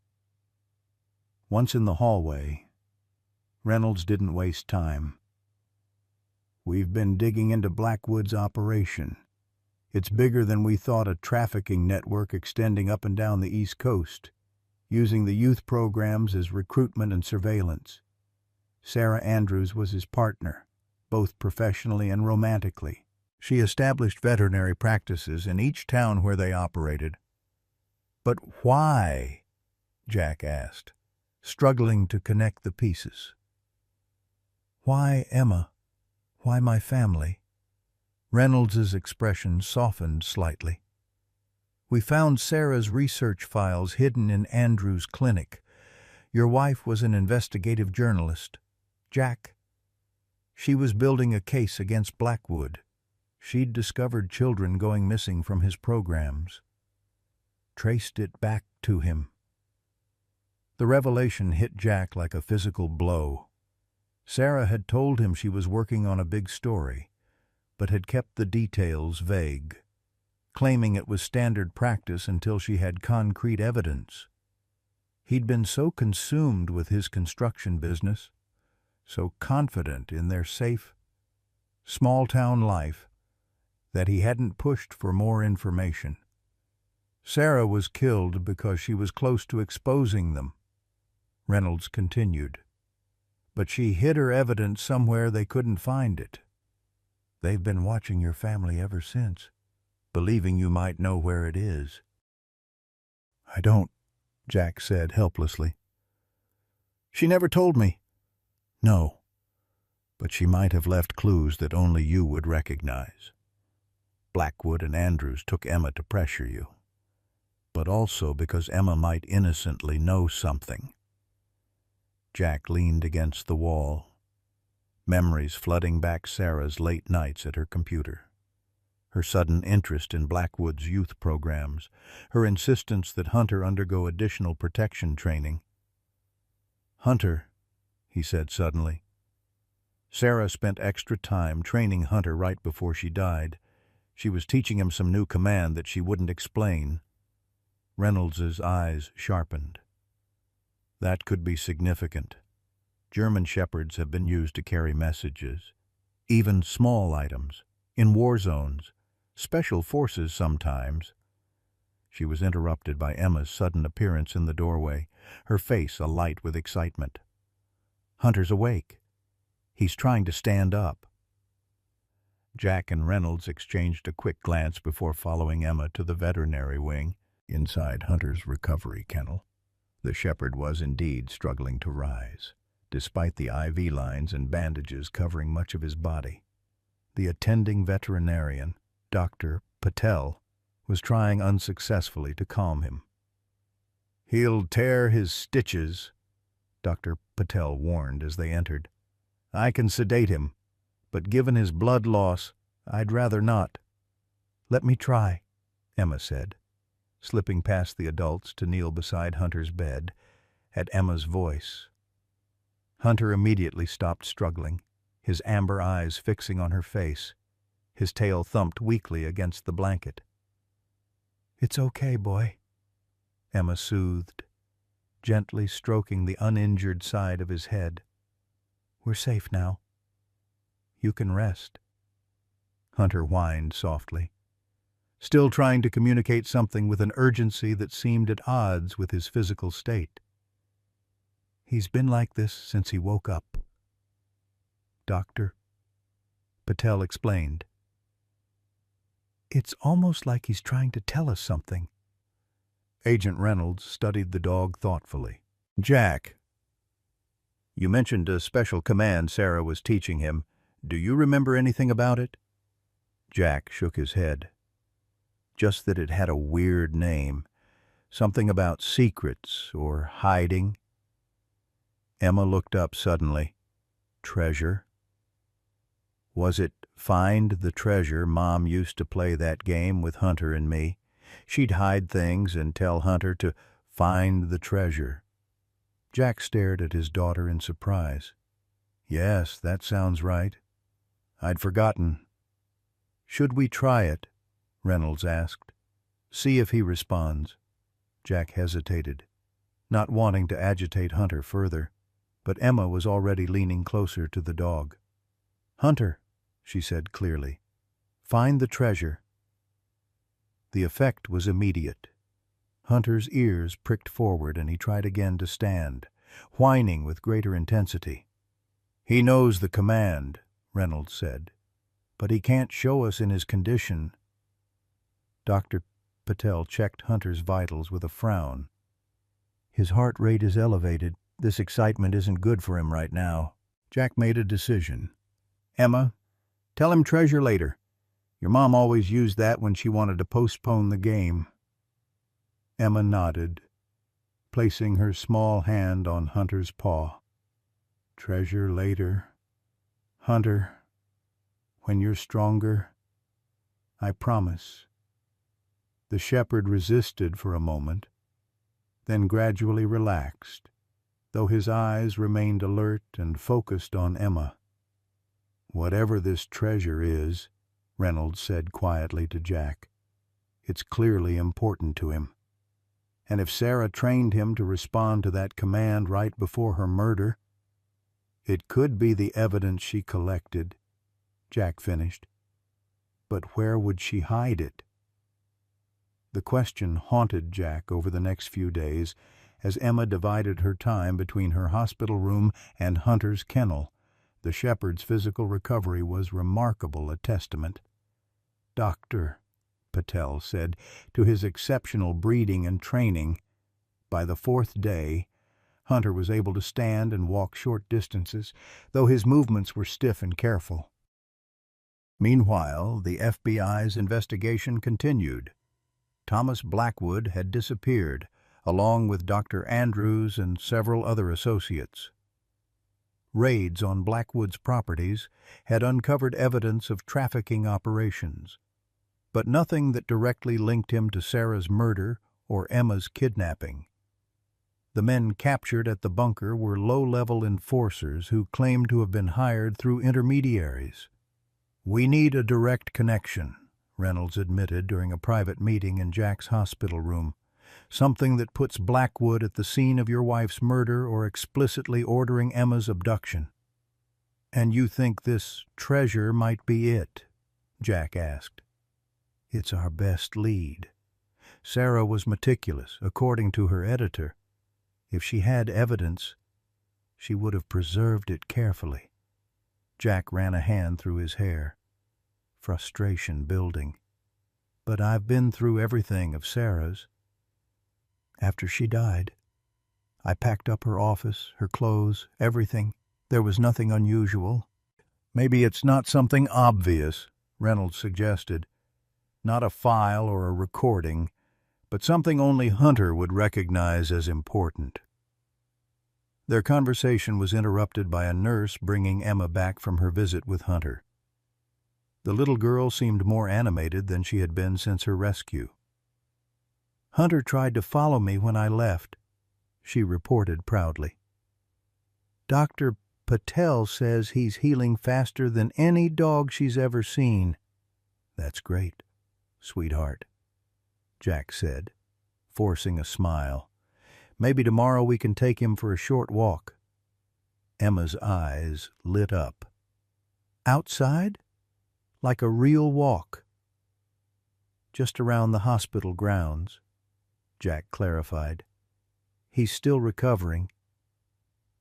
Once in the hallway, Reynolds didn't waste time. "We've been digging into Blackwood's operation. It's bigger than we thought, a trafficking network extending up and down the East Coast, using the youth programs as recruitment and surveillance. Sarah Andrews was his partner. both professionally and romantically. She established veterinary practices in each town where they operated. "But why?" Jack asked, struggling to connect the pieces. "Why Emma? Why my family?" Reynolds's expression softened slightly. "We found Sarah's research files hidden in Andrew's clinic. Your wife was an investigative journalist. Jack. She was building a case against Blackwood. She'd discovered children going missing from his programs. Traced it back to him." The revelation hit Jack like a physical blow. Sarah had told him she was working on a big story, but had kept the details vague, claiming it was standard practice until she had concrete evidence. He'd been so consumed with his construction business, so confident in their safe, small-town life, that he hadn't pushed for more information. Sarah was killed because she was close to exposing them, Reynolds continued. But she hid her evidence somewhere they couldn't find it. They've been watching your family ever since, believing you might know where it is. "I don't," Jack said helplessly. "She never told me." "No, but she might have left clues that only you would recognize. Blackwood and Andrews took Emma to pressure you, but also because Emma might innocently know something." Jack leaned against the wall, memories flooding back Sarah's late nights at her computer, her sudden interest in Blackwood's youth programs, her insistence that Hunter undergo additional protection training. "Hunter," he said suddenly. Sarah spent extra time training Hunter right before she died. She was teaching him some new command that she wouldn't explain. Reynolds's eyes sharpened. That could be significant. German shepherds have been used to carry messages, even small items, in war zones, special forces sometimes. She was interrupted by Emma's sudden appearance in the doorway, her face alight with excitement. "Hunter's awake. He's trying to stand up." Jack and Reynolds exchanged a quick glance before following Emma to the veterinary wing, inside Hunter's recovery kennel. The shepherd was indeed struggling to rise, despite the IV lines and bandages covering much of his body. The attending veterinarian, Dr. Patel, was trying unsuccessfully to calm him. "He'll tear his stitches," Dr. Patel warned as they entered. "I can sedate him, but given his blood loss, I'd rather not." "Let me try," Emma said, slipping past the adults to kneel beside Hunter's bed, at Emma's voice. Hunter immediately stopped struggling, his amber eyes fixing on her face. His tail thumped weakly against the blanket. "It's okay, boy," Emma soothed, gently stroking the uninjured side of his head. "We're safe now. You can rest." Hunter whined softly, still trying to communicate something with an urgency that seemed at odds with his physical state. "He's been like this since he woke up, Doctor," Patel explained. "It's almost like he's trying to tell us something." Agent Reynolds studied the dog thoughtfully. "Jack, you mentioned a special command Sarah was teaching him. Do you remember anything about it?" Jack shook his head. Just that it had a weird name, something about secrets or hiding. Emma looked up suddenly. "Treasure? Was it Find the Treasure Mom used to play that game with Hunter and me? She'd hide things and tell Hunter to find the treasure." Jack stared at his daughter in surprise. "Yes, that sounds right. I'd forgotten." "Should we try it?" Reynolds asked. "See if he responds." Jack hesitated, not wanting to agitate Hunter further, but Emma was already leaning closer to the dog. "Hunter," she said clearly, "find the treasure." The effect was immediate. Hunter's ears pricked forward and he tried again to stand, whining with greater intensity. "He knows the command," Reynolds said. "But he can't show us in his condition." Dr. Patel checked Hunter's vitals with a frown. "His heart rate is elevated. This excitement isn't good for him right now." Jack made a decision. "Emma, tell him treasure later. Your mom always used that when she wanted to postpone the game." Emma nodded, placing her small hand on Hunter's paw. "Treasure later. Hunter, when you're stronger, I promise." The shepherd resisted for a moment, then gradually relaxed, though his eyes remained alert and focused on Emma. "Whatever this treasure is," Reynolds said quietly to Jack, "it's clearly important to him. And if Sarah trained him to respond to that command right before her murder, it could be the evidence she collected," Jack finished. "But where would she hide it?" The question haunted Jack over the next few days as Emma divided her time between her hospital room and Hunter's kennel. The shepherd's physical recovery was remarkable a testament, Dr. Patel said, to his exceptional breeding and training. By the fourth day, Hunter was able to stand and walk short distances, though his movements were stiff and careful. Meanwhile, the FBI's investigation continued. Thomas Blackwood had disappeared, along with Dr. Andrews and several other associates. Raids on Blackwood's properties had uncovered evidence of trafficking operations, but nothing that directly linked him to Sarah's murder or Emma's kidnapping. The men captured at the bunker were low-level enforcers who claimed to have been hired through intermediaries. "We need a direct connection," Reynolds admitted during a private meeting in Jack's hospital room. "Something that puts Blackwood at the scene of your wife's murder or explicitly ordering Emma's abduction." "And you think this treasure might be it?" Jack asked. "It's our best lead. Sarah was meticulous, according to her editor. If she had evidence, she would have preserved it carefully." Jack ran a hand through his hair, frustration building. "But I've been through everything of Sarah's. After she died, I packed up her office, her clothes, everything. There was nothing unusual." "Maybe it's not something obvious," Reynolds suggested. "Not a file or a recording, but something only Hunter would recognize as important." Their conversation was interrupted by a nurse bringing Emma back from her visit with Hunter. The little girl seemed more animated than she had been since her rescue. "Hunter tried to follow me when I left," she reported proudly. "Dr. Patel says he's healing faster than any dog she's ever seen." "That's great, sweetheart," Jack said, forcing a smile. "Maybe tomorrow we can take him for a short walk." Emma's eyes lit up. "Outside? Like a real walk?" "Just around the hospital grounds," Jack clarified. "He's still recovering."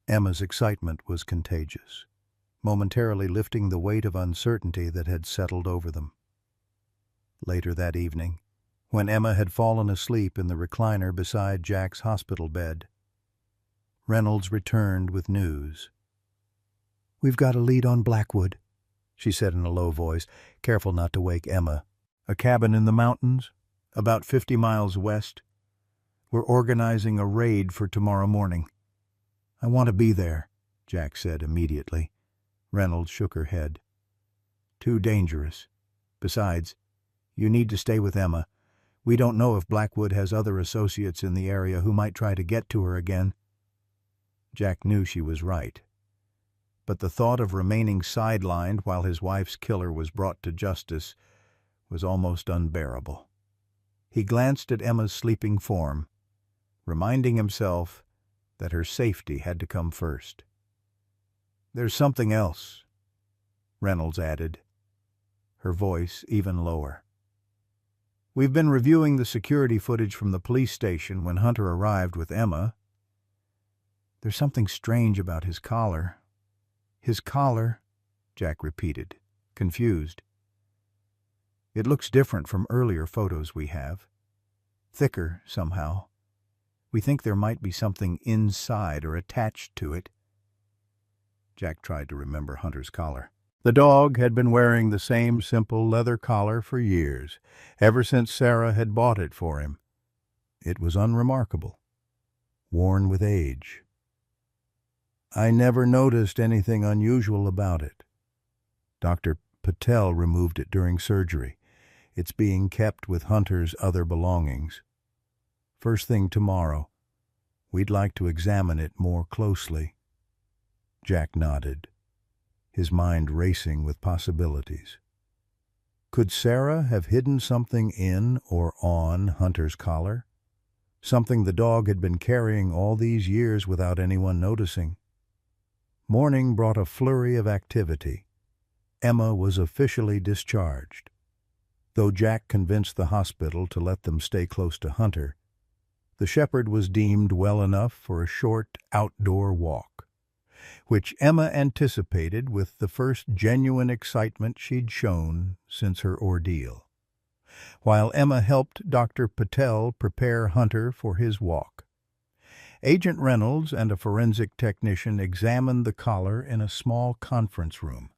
Emma's excitement was contagious, momentarily lifting the weight of uncertainty that had settled over them. Later that evening, when Emma had fallen asleep in the recliner beside Jack's hospital bed, Reynolds returned with news. "We've got a lead on Blackwood," she said in a low voice, careful not to wake Emma. "A cabin in the mountains, about 50 miles west. We're organizing a raid for tomorrow morning." "I want to be there," Jack said immediately. Reynolds shook her head. "Too dangerous. Besides, you need to stay with Emma. We don't know if Blackwood has other associates in the area who might try to get to her again." Jack knew she was right, but the thought of remaining sidelined while his wife's killer was brought to justice was almost unbearable. He glanced at Emma's sleeping form, reminding himself that her safety had to come first. "There's something else," Reynolds added, her voice even lower. "We've been reviewing the security footage from the police station when Hunter arrived with Emma. There's something strange about his collar. His collar Jack repeated, confused. It looks different from earlier photos we have. Thicker, somehow. We think there might be something inside or attached to it. Jack tried to remember Hunter's collar. The dog had been wearing the same simple leather collar for years, ever since Sarah had bought it for him. It was unremarkable, worn with age. I never noticed anything unusual about it. Dr. Patel removed it during surgery. It's being kept with Hunter's other belongings. First thing tomorrow, we'd like to examine it more closely. Jack nodded, his mind racing with possibilities. Could Sarah have hidden something in or on Hunter's collar? Something the dog had been carrying all these years without anyone noticing. Morning brought a flurry of activity. Emma was officially discharged. Though Jack convinced the hospital to let them stay close to Hunter, the shepherd was deemed well enough for a short outdoor walk, which Emma anticipated with the first genuine excitement she'd shown since her ordeal. While Emma helped Dr. Patel prepare Hunter for his walk, Agent Reynolds and a forensic technician examined the collar in a small conference room.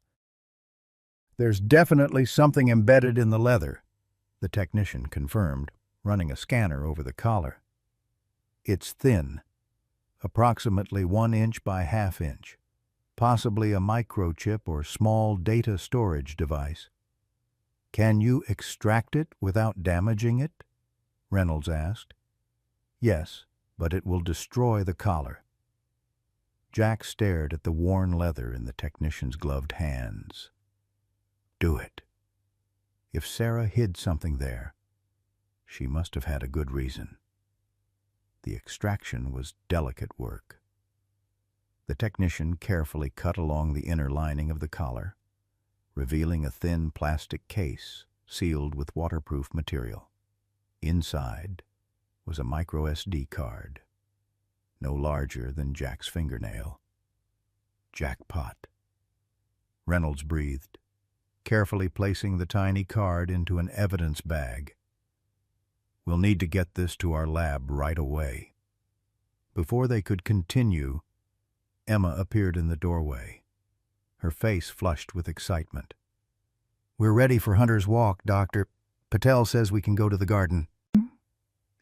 "There's definitely something embedded in the leather," the technician confirmed, running a scanner over the collar. "It's thin, approximately 1 inch by ½ inch, possibly a microchip or small data storage device." "Can you extract it without damaging it?" Reynolds asked. "Yes, but it will destroy the collar." Jack stared at the worn leather in the technician's gloved hands. Do it. If Sarah hid something there, she must have had a good reason. The extraction was delicate work. The technician carefully cut along the inner lining of the collar, revealing a thin plastic case sealed with waterproof material. Inside was a micro SD card, no larger than Jack's fingernail. Jackpot. Reynolds breathed, carefully placing the tiny card into an evidence bag. "We'll need to get this to our lab right away." Before they could continue, Emma appeared in the doorway, her face flushed with excitement. "We're ready for Hunter's walk, Doctor. Patel says we can go to the garden."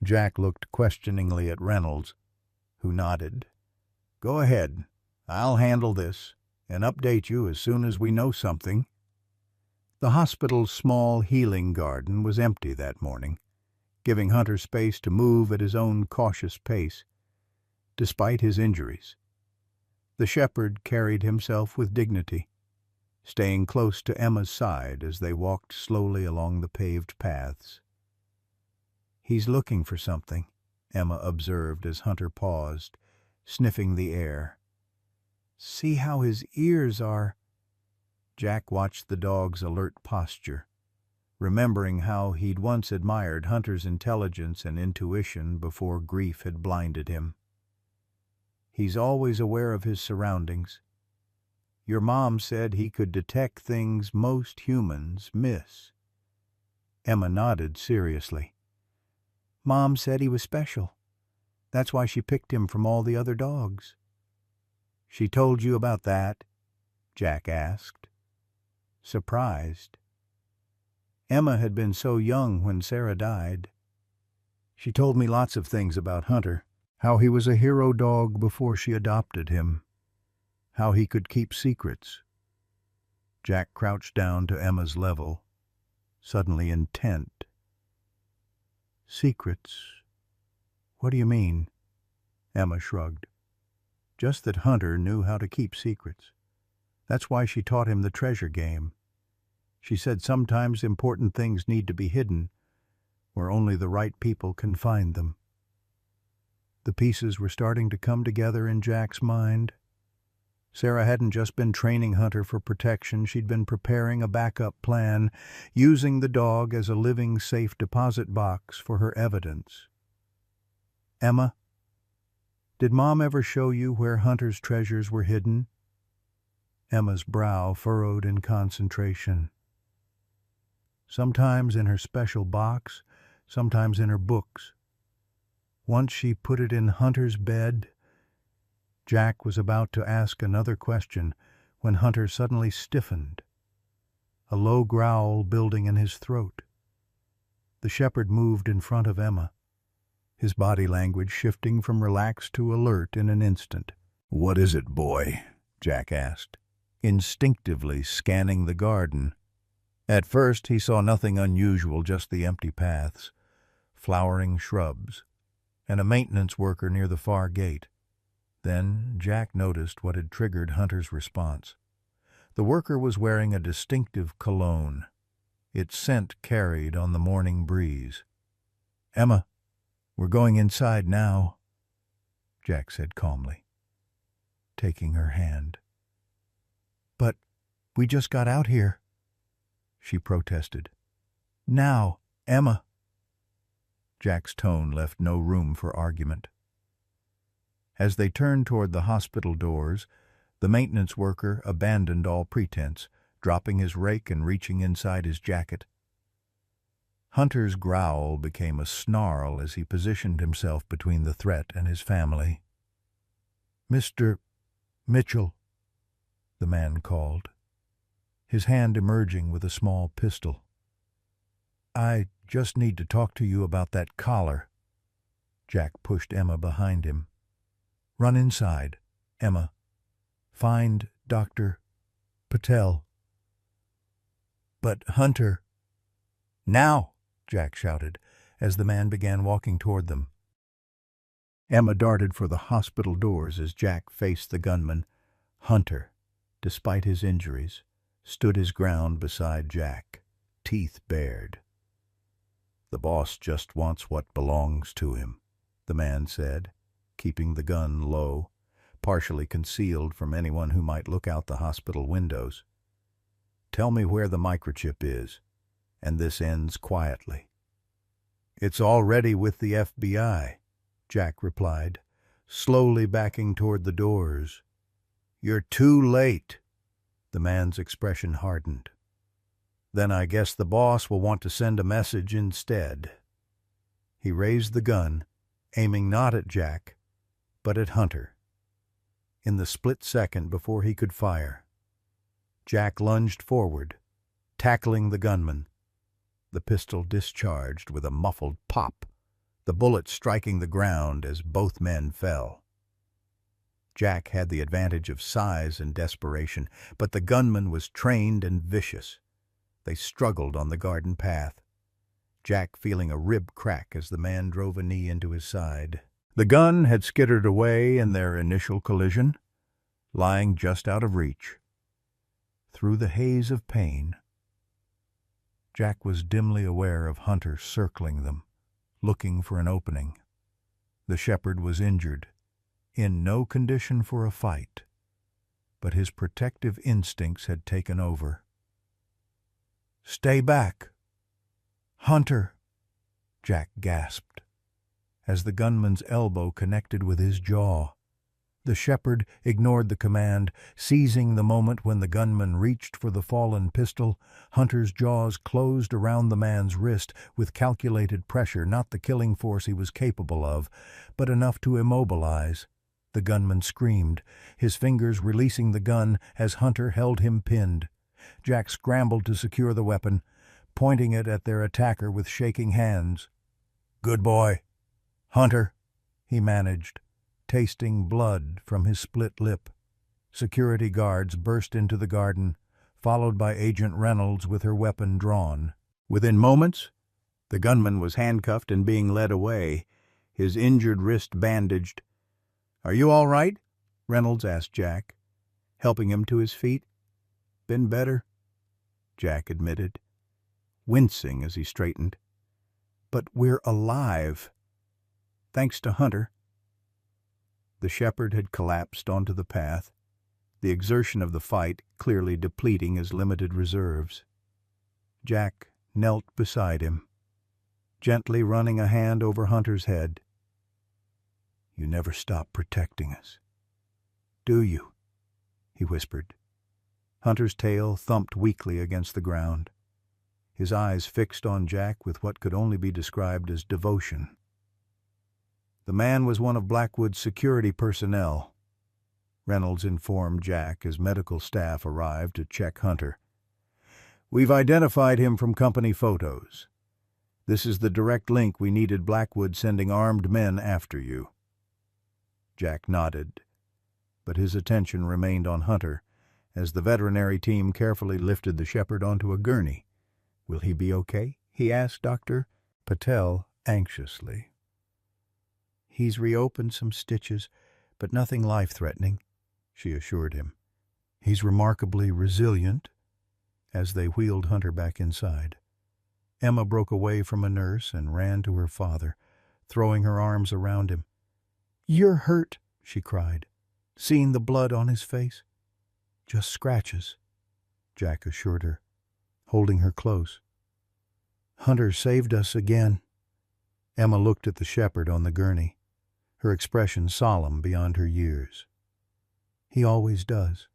Jack looked questioningly at Reynolds, who nodded. "Go ahead. I'll handle this and update you as soon as we know something." The hospital's small healing garden was empty that morning, giving Hunter space to move at his own cautious pace. Despite his injuries, the shepherd carried himself with dignity, staying close to Emma's side as they walked slowly along the paved paths. "He's looking for something," Emma observed as Hunter paused, sniffing the air. "See how his ears are." Jack watched the dog's alert posture, remembering how he'd once admired Hunter's intelligence and intuition before grief had blinded him. "He's always aware of his surroundings. Your mom said he could detect things most humans miss." Emma nodded seriously. "Mom said he was special. That's why she picked him from all the other dogs." "She told you about that?" Jack asked, surprised. Emma had been so young when Sarah died. "She told me lots of things about Hunter, how he was a hero dog before she adopted him, how he could keep secrets." Jack crouched down to Emma's level, suddenly intent. "Secrets? What do you mean?" Emma shrugged. "Just that Hunter knew how to keep secrets. That's why she taught him the treasure game. She said sometimes important things need to be hidden, where only the right people can find them." The pieces were starting to come together in Jack's mind. Sarah hadn't just been training Hunter for protection, she'd been preparing a backup plan, using the dog as a living safe deposit box for her evidence. "Emma, did Mom ever show you where Hunter's treasures were hidden?" Emma's brow furrowed in concentration. Sometimes in her special box, sometimes in her books. Once she put it in Hunter's bed. Jack was about to ask another question when Hunter suddenly stiffened, a low growl building in his throat. The shepherd moved in front of Emma, his body language shifting from relaxed to alert in an instant. "What is it, boy?" Jack asked, instinctively scanning the garden. At first he saw nothing unusual, just the empty paths, flowering shrubs, and a maintenance worker near the far gate. Then Jack noticed what had triggered Hunter's response. The worker was wearing a distinctive cologne, its scent carried on the morning breeze. "Emma, we're going inside now," Jack said calmly, taking her hand. "But we just got out here," she protested. "Now, Emma." Jack's tone left no room for argument. As they turned toward the hospital doors, the maintenance worker abandoned all pretense, dropping his rake and reaching inside his jacket. Hunter's growl became a snarl as he positioned himself between the threat and his family. "Mr. Mitchell," the man called, his hand emerging with a small pistol. "I just need to talk to you about that collar." Jack pushed Emma behind him. "Run inside, Emma. Find Dr. Patel." "But Hunter—" "Now!" Jack shouted, as the man began walking toward them. Emma darted for the hospital doors as Jack faced the gunman. Hunter, despite his injuries, stood his ground beside Jack, teeth bared. "The boss just wants what belongs to him," the man said, keeping the gun low, partially concealed from anyone who might look out the hospital windows. "Tell me where the microchip is, and this ends quietly." "It's already with the FBI," Jack replied, slowly backing toward the doors. "You're too late." The man's expression hardened. "Then I guess the boss will want to send a message instead." He raised the gun, aiming not at Jack, but at Hunter. In the split second before he could fire, Jack lunged forward, tackling the gunman. The pistol discharged with a muffled pop, the bullet striking the ground as both men fell. Jack had the advantage of size and desperation, but the gunman was trained and vicious. They struggled on the garden path, Jack feeling a rib crack as the man drove a knee into his side. The gun had skittered away in their initial collision, lying just out of reach. Through the haze of pain, Jack was dimly aware of Hunter circling them, looking for an opening. The shepherd was injured, in no condition for a fight, but his protective instincts had taken over. "Stay back! Hunter!" Jack gasped, as the gunman's elbow connected with his jaw. The shepherd ignored the command, seizing the moment when the gunman reached for the fallen pistol. Hunter's jaws closed around the man's wrist with calculated pressure, not the killing force he was capable of, but enough to immobilize. The gunman screamed, his fingers releasing the gun as Hunter held him pinned. Jack scrambled to secure the weapon, pointing it at their attacker with shaking hands. "Good boy. Hunter," he managed, tasting blood from his split lip. Security guards burst into the garden, followed by Agent Reynolds with her weapon drawn. Within moments, the gunman was handcuffed and being led away, his injured wrist bandaged. "Are you all right?" Reynolds asked Jack, helping him to his feet. "Been better," Jack admitted, wincing as he straightened. "But we're alive, thanks to Hunter." The shepherd had collapsed onto the path, the exertion of the fight clearly depleting his limited reserves. Jack knelt beside him, gently running a hand over Hunter's head. "You never stop protecting us, do you?" he whispered. Hunter's tail thumped weakly against the ground, his eyes fixed on Jack with what could only be described as devotion. The man was one of Blackwood's security personnel, Reynolds informed Jack as medical staff arrived to check Hunter. "We've identified him from company photos. This is the direct link we needed Blackwood sending armed men after you." Jack nodded, but his attention remained on Hunter as the veterinary team carefully lifted the shepherd onto a gurney. "Will he be okay?" he asked Dr. Patel anxiously. "He's reopened some stitches, but nothing life-threatening," she assured him. "He's remarkably resilient." As they wheeled Hunter back inside, Emma broke away from a nurse and ran to her father, throwing her arms around him. "You're hurt," she cried. "Seeing the blood on his face?" "Just scratches," Jack assured her, holding her close. "Hunter saved us again." Emma looked at the shepherd on the gurney, her expression solemn beyond her years. "He always does.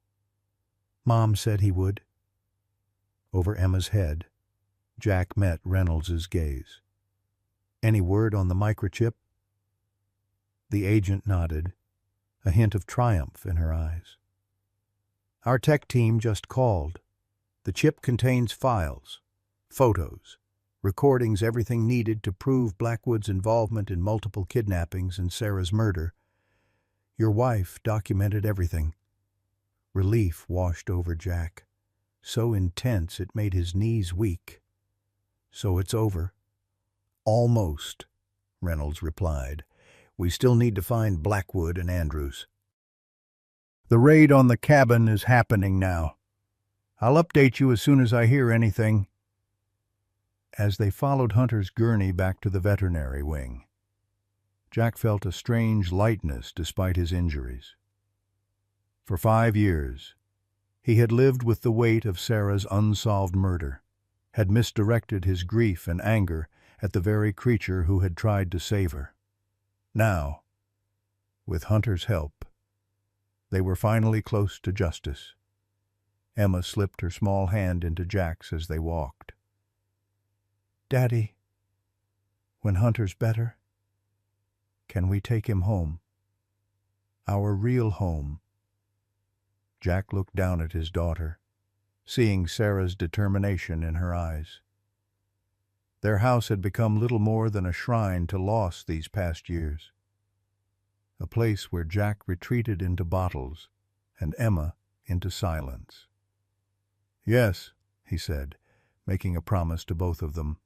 Mom said he would." Over Emma's head, Jack met Reynolds's gaze. "Any word on the microchip?" The agent nodded, a hint of triumph in her eyes. "Our tech team just called. The chip contains files, photos, recordings, everything needed to prove Blackwood's involvement in multiple kidnappings and Sarah's murder. Your wife documented everything." Relief washed over Jack, so intense it made his knees weak. "So it's over?" "Almost," Reynolds replied. "We still need to find Blackwood and Andrews. The raid on the cabin is happening now. I'll update you as soon as I hear anything." As they followed Hunter's gurney back to the veterinary wing, Jack felt a strange lightness despite his injuries. For 5 years, he had lived with the weight of Sarah's unsolved murder, had misdirected his grief and anger at the very creature who had tried to save her. Now, with Hunter's help, they were finally close to justice. Emma slipped her small hand into Jack's as they walked. "Daddy, when Hunter's better, can we take him home? Our real home?" Jack looked down at his daughter, seeing Sarah's determination in her eyes. Their house had become little more than a shrine to loss these past years, a place where Jack retreated into bottles and Emma into silence. "Yes," he said, making a promise to both of them.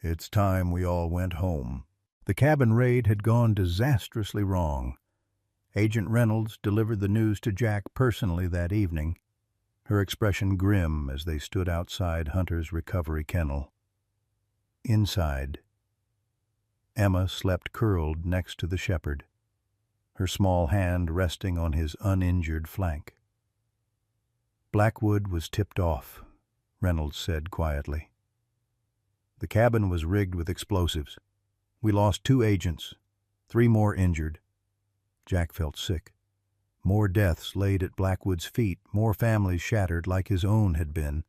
"It's time we all went home." The cabin raid had gone disastrously wrong. Agent Reynolds delivered the news to Jack personally that evening, her expression grim as they stood outside Hunter's recovery kennel. Inside, Emma slept curled next to the shepherd, her small hand resting on his uninjured flank. "Blackwood was tipped off," Reynolds said quietly. "The cabin was rigged with explosives. We lost 2 agents, 3 more injured." Jack felt sick. More deaths laid at Blackwood's feet, more families shattered like his own had been.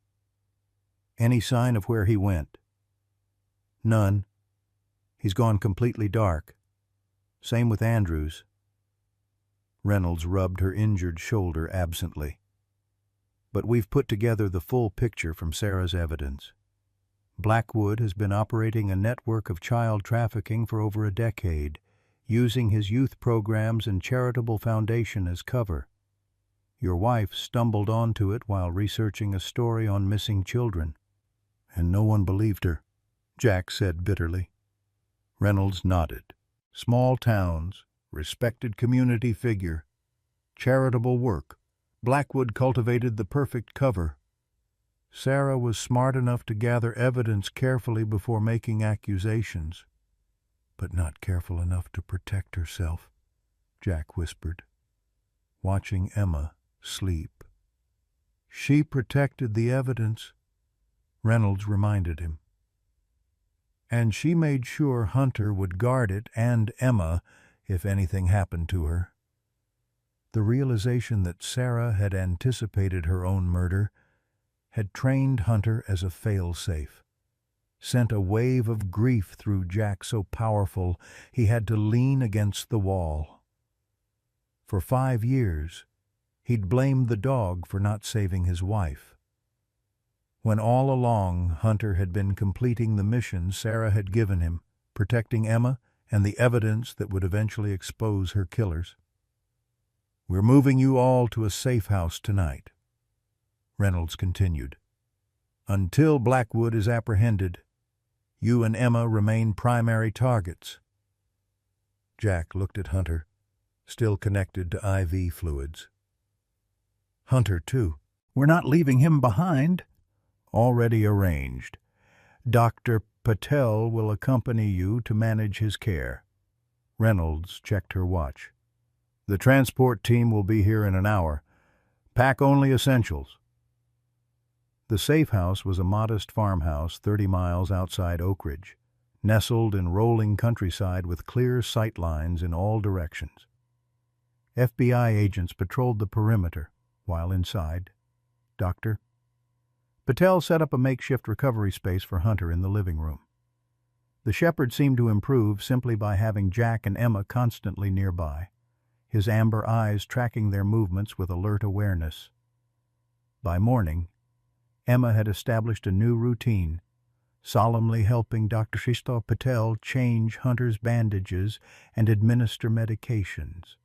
"Any sign of where he went?" "None. He's gone completely dark. Same with Andrews." Reynolds rubbed her injured shoulder absently. "But we've put together the full picture from Sarah's evidence. Blackwood has been operating a network of child trafficking for over a decade, using his youth programs and charitable foundation as cover. Your wife stumbled onto it while researching a story on missing children." "And no one believed her," Jack said bitterly. Reynolds nodded. "Small towns, respected community figure, charitable work. Blackwood cultivated the perfect cover. Sarah was smart enough to gather evidence carefully before making accusations, but not careful enough to protect herself," Jack whispered, watching Emma sleep. "She protected the evidence," Reynolds reminded him. "And she made sure Hunter would guard it and Emma if anything happened to her. The realization that Sarah had anticipated her own murder had trained Hunter as a fail-safe, sent a wave of grief through Jack so powerful he had to lean against the wall. For 5 years, he'd blamed the dog for not saving his wife, when all along Hunter had been completing the mission Sarah had given him, protecting Emma and the evidence that would eventually expose her killers. "We're moving you all to a safe house tonight," Reynolds continued. "Until Blackwood is apprehended, you and Emma remain primary targets." Jack looked at Hunter, still connected to IV fluids. "Hunter, too. We're not leaving him behind." "Already arranged. Dr. Patel will accompany you to manage his care." Reynolds checked her watch. "The transport team will be here in an hour. Pack only essentials." The safe house was a modest farmhouse 30 miles outside Oak Ridge, nestled in rolling countryside with clear sight lines in all directions. FBI agents patrolled the perimeter, while inside, Dr. Patel set up a makeshift recovery space for Hunter in the living room. The shepherd seemed to improve simply by having Jack and Emma constantly nearby, his amber eyes tracking their movements with alert awareness. By morning, Emma had established a new routine, solemnly helping Dr. Shishta Patel change Hunter's bandages and administer medications.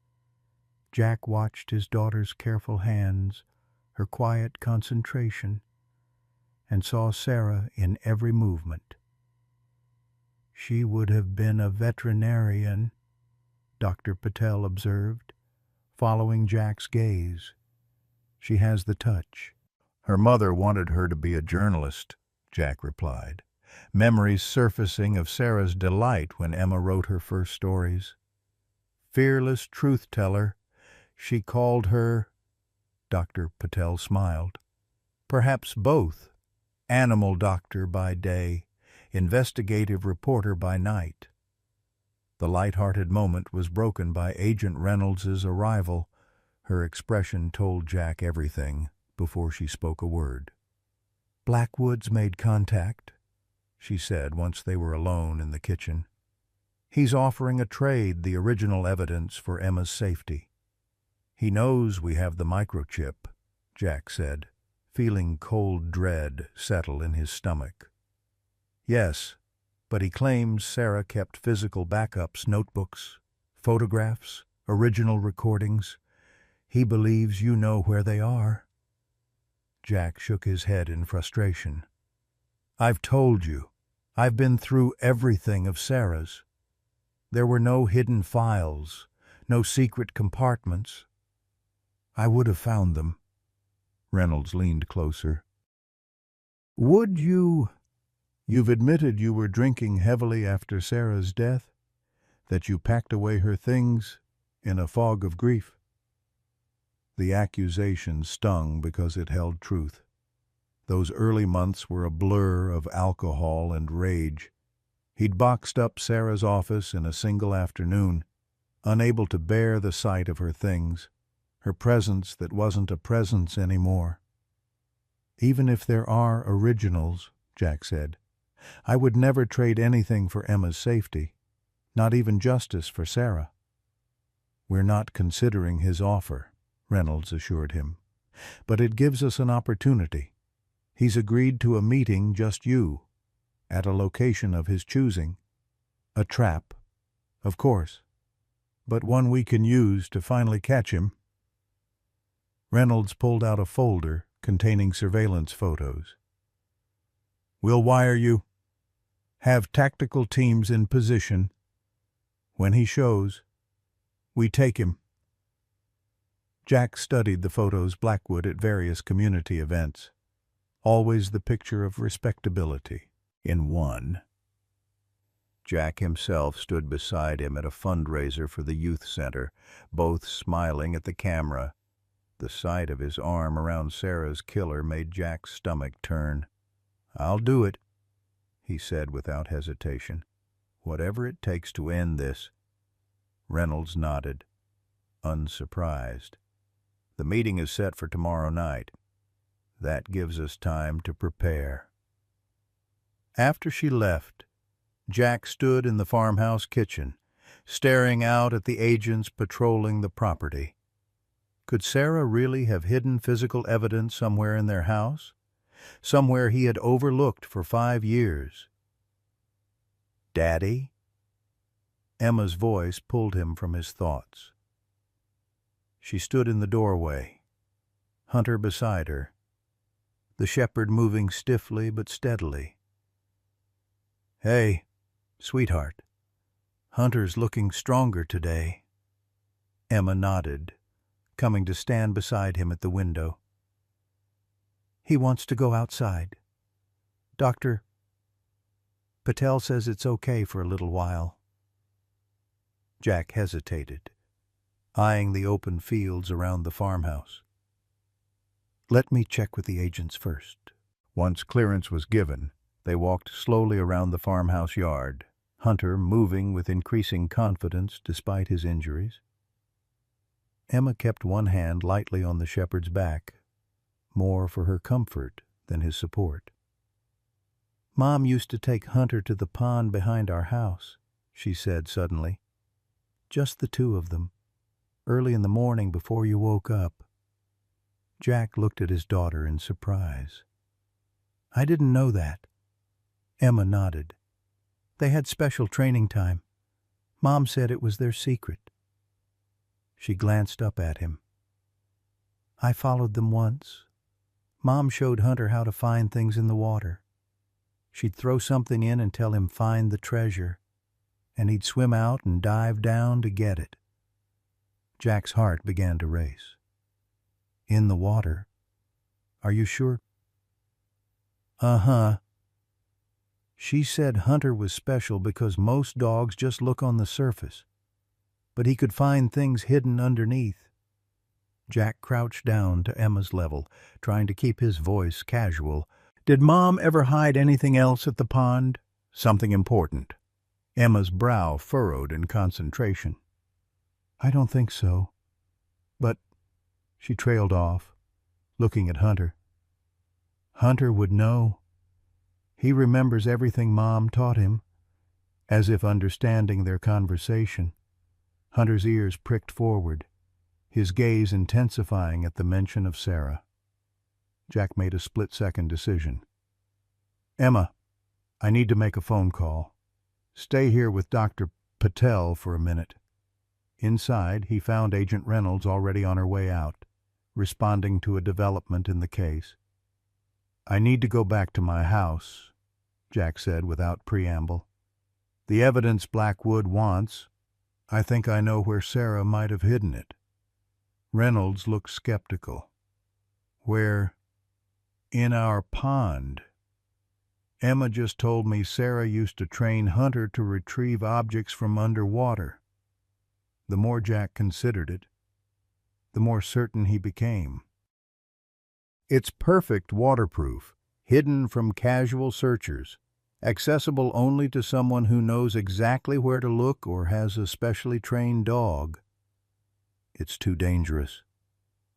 Jack watched his daughter's careful hands, her quiet concentration, and saw Sarah in every movement. "She would have been a veterinarian," Dr. Patel observed, following Jack's gaze. "She has the touch." "Her mother wanted her to be a journalist," Jack replied, memories surfacing of Sarah's delight when Emma wrote her first stories. "Fearless truth-teller, she called her," Dr. Patel smiled. "Perhaps both. Animal doctor by day, investigative reporter by night." The light-hearted moment was broken by Agent Reynolds's arrival. Her expression told Jack everything before she spoke a word. "Blackwood's made contact," she said once they were alone in the kitchen. "He's offering a trade the original evidence for Emma's safety." "He knows we have the microchip," Jack said, feeling cold dread settle in his stomach. "Yes, but he claims Sarah kept physical backups, notebooks, photographs, original recordings. He believes you know where they are." Jack shook his head in frustration. "I've told you. I've been through everything of Sarah's. There were no hidden files, no secret compartments. I would have found them." Reynolds leaned closer. "Would you? You've admitted you were drinking heavily after Sarah's death, that you packed away her things in a fog of grief." The accusation stung because it held truth. Those early months were a blur of alcohol and rage. He'd boxed up Sarah's office in a single afternoon, unable to bear the sight of her things, her presence that wasn't a presence anymore. "Even if there are originals," Jack said, "I would never trade anything for Emma's safety, not even justice for Sarah." "We're not considering his offer," Reynolds assured him, "but it gives us an opportunity. He's agreed to a meeting, just you, at a location of his choosing. A trap, of course, but one we can use to finally catch him." Reynolds pulled out a folder containing surveillance photos. "We'll wire you. Have tactical teams in position. When he shows, we take him." Jack studied the photos Blackwood at various community events. Always the picture of respectability. In one, Jack himself stood beside him at a fundraiser for the youth center, both smiling at the camera. The sight of his arm around Sarah's killer made Jack's stomach turn. "I'll do it," he said without hesitation. "Whatever it takes to end this." Reynolds nodded. unsurprised. "The meeting is set for tomorrow night. That gives us time to prepare." After she left, Jack stood in the farmhouse kitchen, staring out at the agents patrolling the property. Could Sarah really have hidden physical evidence somewhere in their house? Somewhere he had overlooked for 5 years? "Daddy?" Emma's voice pulled him from his thoughts. She stood in the doorway, Hunter beside her, the shepherd moving stiffly but steadily. "Hey, sweetheart, Hunter's looking stronger today." Emma nodded, coming to stand beside him at the window. "He wants to go outside. Dr. Patel says it's okay for a little while." Jack hesitated, eyeing the open fields around the farmhouse. "Let me check with the agents first." Once clearance was given, they walked slowly around the farmhouse yard, Hunter moving with increasing confidence despite his injuries. Emma kept one hand lightly on the shepherd's back, more for her comfort than his support. "Mom used to take Hunter to the pond behind our house," she said suddenly. "Just the two of them, early in the morning before you woke up." Jack looked at his daughter in surprise. "I didn't know that." Emma nodded. "They had special training time. Mom said it was their secret." She glanced up at him. "I followed them once. Mom showed Hunter how to find things in the water. She'd throw something in and tell him find the treasure, and he'd swim out and dive down to get it." Jack's heart began to race. "In the water? Are you sure?" "Uh-huh. She said Hunter was special because most dogs just look on the surface, but he could find things hidden underneath." Jack crouched down to Emma's level, trying to keep his voice casual. "Did Mom ever hide anything else at the pond? Something important?" Emma's brow furrowed in concentration. "I don't think so. But—" she trailed off, looking at Hunter. "Hunter would know. He remembers everything Mom taught him," as if understanding their conversation. Hunter's ears pricked forward, his gaze intensifying at the mention of Sarah. Jack made a split-second decision. "Emma, I need to make a phone call. Stay here with Dr. Patel for a minute." Inside, he found Agent Reynolds already on her way out, responding to a development in the case. "I need to go back to my house," Jack said without preamble. "The evidence Blackwood wants, I think I know where Sarah might have hidden it." Reynolds looked skeptical. "Where?" "In our pond. Emma just told me Sarah used to train Hunter to retrieve objects from underwater." The more Jack considered it, the more certain he became. "It's perfect waterproof, hidden from casual searchers, accessible only to someone who knows exactly where to look or has a specially trained dog." "It's too dangerous,"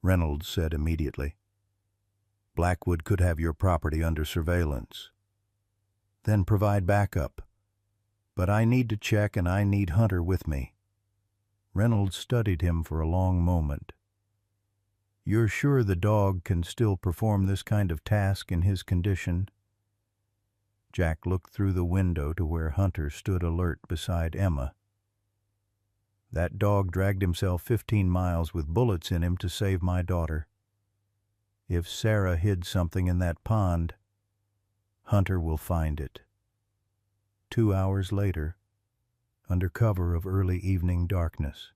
Reynolds said immediately. "Blackwood could have your property under surveillance. Then provide backup. But I need to check, and I need Hunter with me." Reynolds studied him for a long moment. "You're sure the dog can still perform this kind of task in his condition?" Jack looked through the window to where Hunter stood alert beside Emma. "That dog dragged himself 15 miles with bullets in him to save my daughter. If Sarah hid something in that pond, Hunter will find it." 2 hours later, under cover of early evening darkness,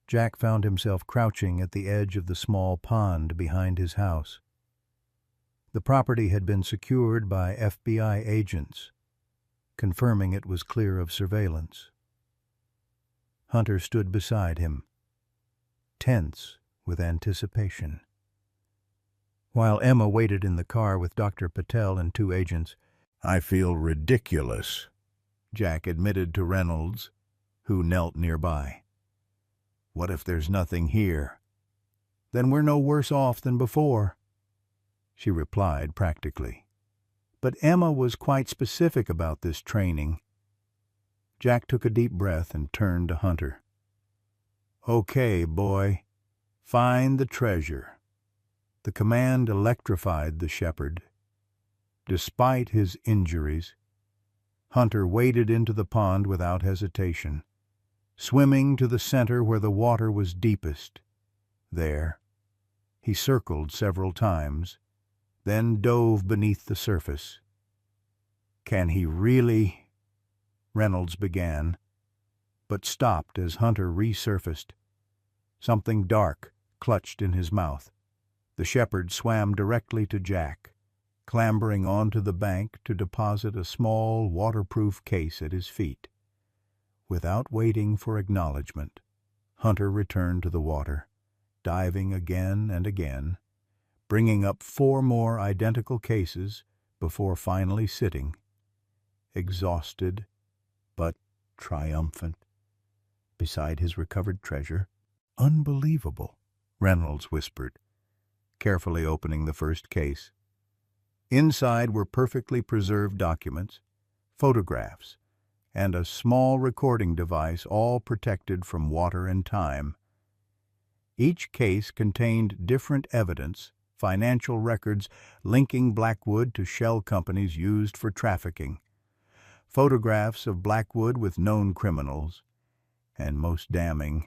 Jack found himself crouching at the edge of the small pond behind his house. The property had been secured by FBI agents, confirming it was clear of surveillance. Hunter stood beside him, tense with anticipation. While Emma waited in the car with Dr. Patel and 2 agents, "I feel ridiculous," Jack admitted to Reynolds, who knelt nearby. What if there's nothing here? Then we're no worse off than before, she replied practically. But Emma was quite specific about this training. Jack took a deep breath and turned to Hunter. Okay, boy, find the treasure. The command electrified the shepherd. Despite his injuries, Hunter waded into the pond without hesitation, swimming to the center where the water was deepest. There, he circled several times, then dove beneath the surface. Can he really? Reynolds began, but stopped as Hunter resurfaced. Something dark clutched in his mouth. The shepherd swam directly to Jack, clambering onto the bank to deposit a small waterproof case at his feet. Without waiting for acknowledgement, Hunter returned to the water, diving again and again, bringing up 4 more identical cases before finally sitting, exhausted but triumphant, beside his recovered treasure. Unbelievable, Reynolds whispered, carefully opening the first case. Inside were perfectly preserved documents, photographs, and a small recording device, all protected from water and time. Each case contained different evidence, financial records linking Blackwood to shell companies used for trafficking, photographs of Blackwood with known criminals, and most damning,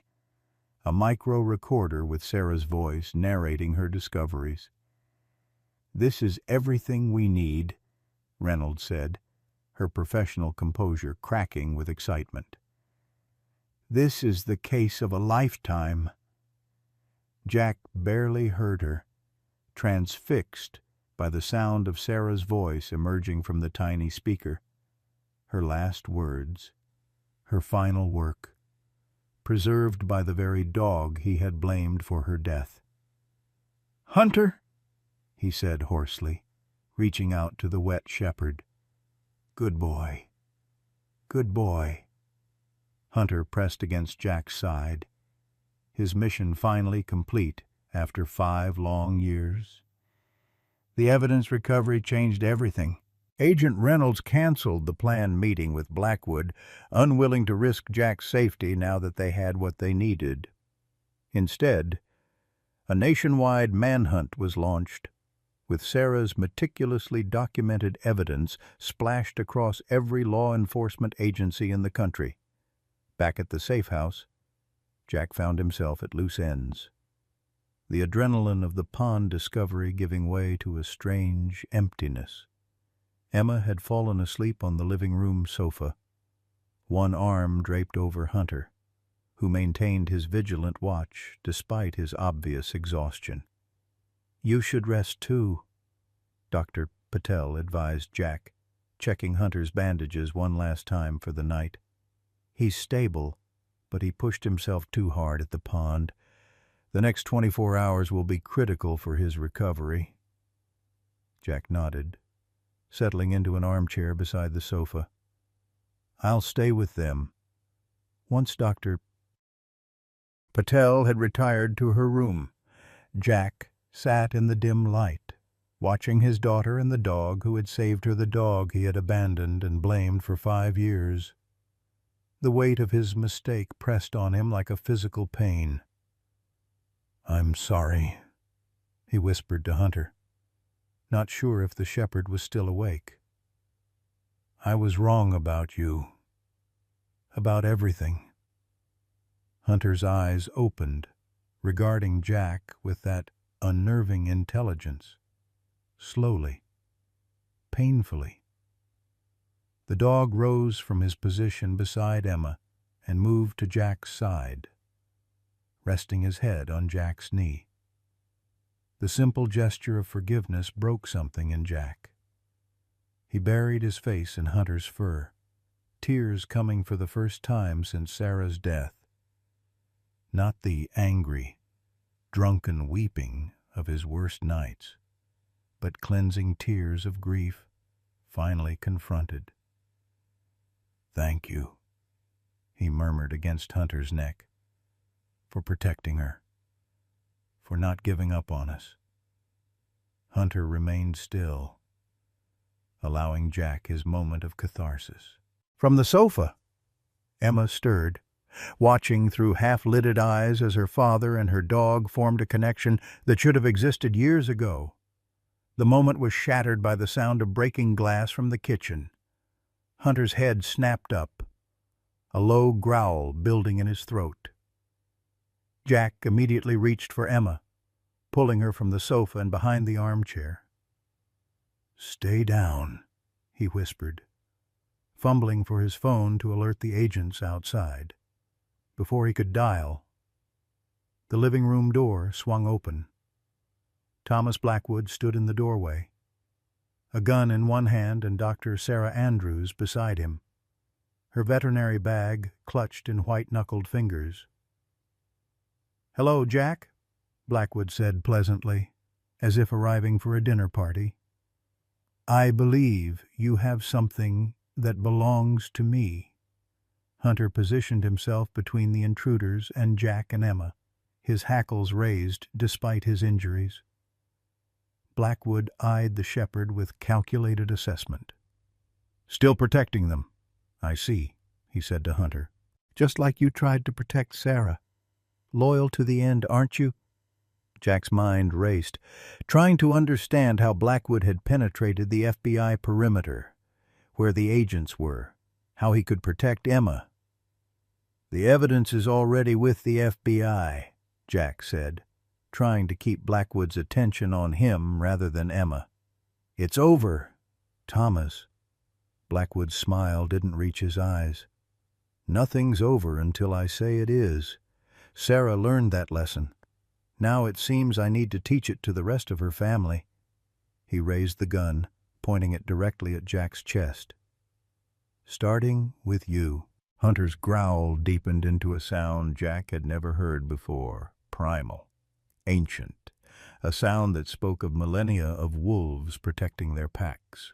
a micro-recorder with Sarah's voice narrating her discoveries. "This is everything we need," Reynolds said, her professional composure cracking with excitement. "This is the case of a lifetime." Jack barely heard her, transfixed by the sound of Sarah's voice emerging from the tiny speaker. Her last words, her final work, preserved by the very dog he had blamed for her death. "Hunter," he said hoarsely, reaching out to the wet shepherd. "Good boy. Good boy." Hunter pressed against Jack's side, his mission finally complete after 5 long years. The evidence recovery changed everything. Agent Reynolds canceled the planned meeting with Blackwood, unwilling to risk Jack's safety now that they had what they needed. Instead, a nationwide manhunt was launched, with Sarah's meticulously documented evidence splashed across every law enforcement agency in the country. Back at the safe house, Jack found himself at loose ends, the adrenaline of the pond discovery giving way to a strange emptiness. Emma had fallen asleep on the living room sofa, one arm draped over Hunter, who maintained his vigilant watch despite his obvious exhaustion. "You should rest too," Dr. Patel advised Jack, checking Hunter's bandages one last time for the night. "He's stable, but he pushed himself too hard at the pond. The next 24 hours will be critical for his recovery." Jack nodded, settling into an armchair beside the sofa. "I'll stay with them." Once Dr. Patel had retired to her room, Jack sat in the dim light, watching his daughter and the dog who had saved her, the dog he had abandoned and blamed for 5 years. The weight of his mistake pressed on him like a physical pain. "I'm sorry," he whispered to Hunter, not sure if the shepherd was still awake. "I was wrong about you, about everything." Hunter's eyes opened, regarding Jack with that unnerving intelligence. Slowly, painfully. The dog rose from his position beside Emma and moved to Jack's side, resting his head on Jack's knee. The simple gesture of forgiveness broke something in Jack. He buried his face in Hunter's fur, tears coming for the first time since Sarah's death. Not the angry, drunken weeping of his worst nights, but cleansing tears of grief finally confronted. "Thank you," he murmured against Hunter's neck. for protecting her, for not giving up on us. Hunter remained still, allowing Jack his moment of catharsis. From the sofa, Emma stirred, watching through half-lidded eyes as her father and her dog formed a connection that should have existed years ago. The moment was shattered by the sound of breaking glass from the kitchen. Hunter's head snapped up, a low growl building in his throat. Jack immediately reached for Emma, pulling her from the sofa and behind the armchair. "Stay down," he whispered, fumbling for his phone to alert the agents outside. Before he could dial, the living room door swung open. Thomas Blackwood stood in the doorway, a gun in one hand and Dr. Sarah Andrews beside him, her veterinary bag clutched in white-knuckled fingers. "Hello, Jack," Blackwood said pleasantly, as if arriving for a dinner party. "I believe you have something that belongs to me." Hunter positioned himself between the intruders and Jack and Emma, his hackles raised despite his injuries. Blackwood eyed the shepherd with calculated assessment. "Still protecting them, I see," he said to Hunter. "Just like you tried to protect Sarah. Loyal to the end, aren't you?" Jack's mind raced, trying to understand how Blackwood had penetrated the FBI perimeter, where the agents were, how he could protect Emma. "The evidence is already with the FBI," Jack said, trying to keep Blackwood's attention on him rather than Emma. "It's over, Thomas." Blackwood's smile didn't reach his eyes. "Nothing's over until I say it is. Sarah learned that lesson. Now it seems I need to teach it to the rest of her family." He raised the gun, pointing it directly at Jack's chest. "Starting with you." Hunter's growl deepened into a sound Jack had never heard before, primal, ancient, a sound that spoke of millennia of wolves protecting their packs.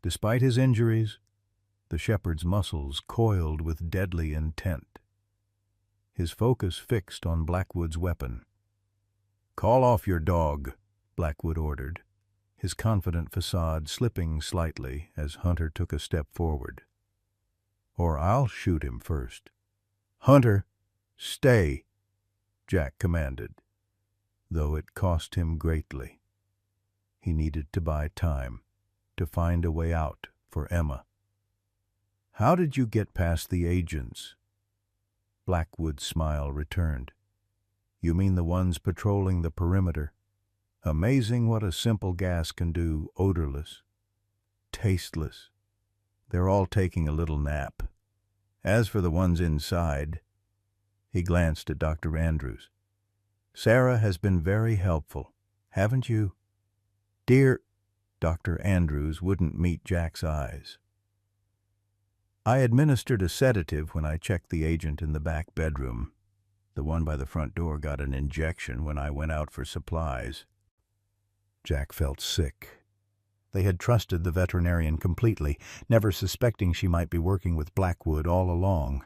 Despite his injuries, the shepherd's muscles coiled with deadly intent. His focus fixed on Blackwood's weapon. "Call off your dog," Blackwood ordered, his confident facade slipping slightly as Hunter took a step forward. "Or I'll shoot him first." "Hunter, stay," Jack commanded, though it cost him greatly. He needed to buy time, to find a way out for Emma. "How did you get past the agents?" Blackwood's smile returned. "You mean the ones patrolling the perimeter? Amazing what a simple gas can do, odorless, tasteless. They're all taking a little nap. As for the ones inside," he glanced at Dr. Andrews, "Sarah has been very helpful, haven't you?" "Dear," Dr. Andrews wouldn't meet Jack's eyes. "I administered a sedative when I checked the agent in the back bedroom. The one by the front door got an injection when I went out for supplies." Jack felt sick. They had trusted the veterinarian completely, never suspecting she might be working with Blackwood all along.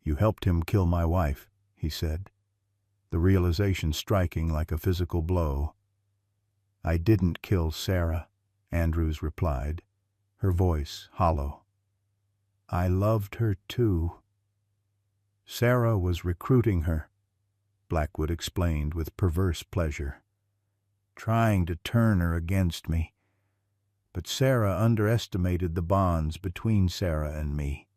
"You helped him kill my wife," he said, the realization striking like a physical blow. "I didn't kill Sarah," Andrews replied, her voice hollow. "I loved her too." "Sarah was recruiting her," Blackwood explained with perverse pleasure, "trying to turn her against me. But Sarah underestimated the bonds between Sarah and me."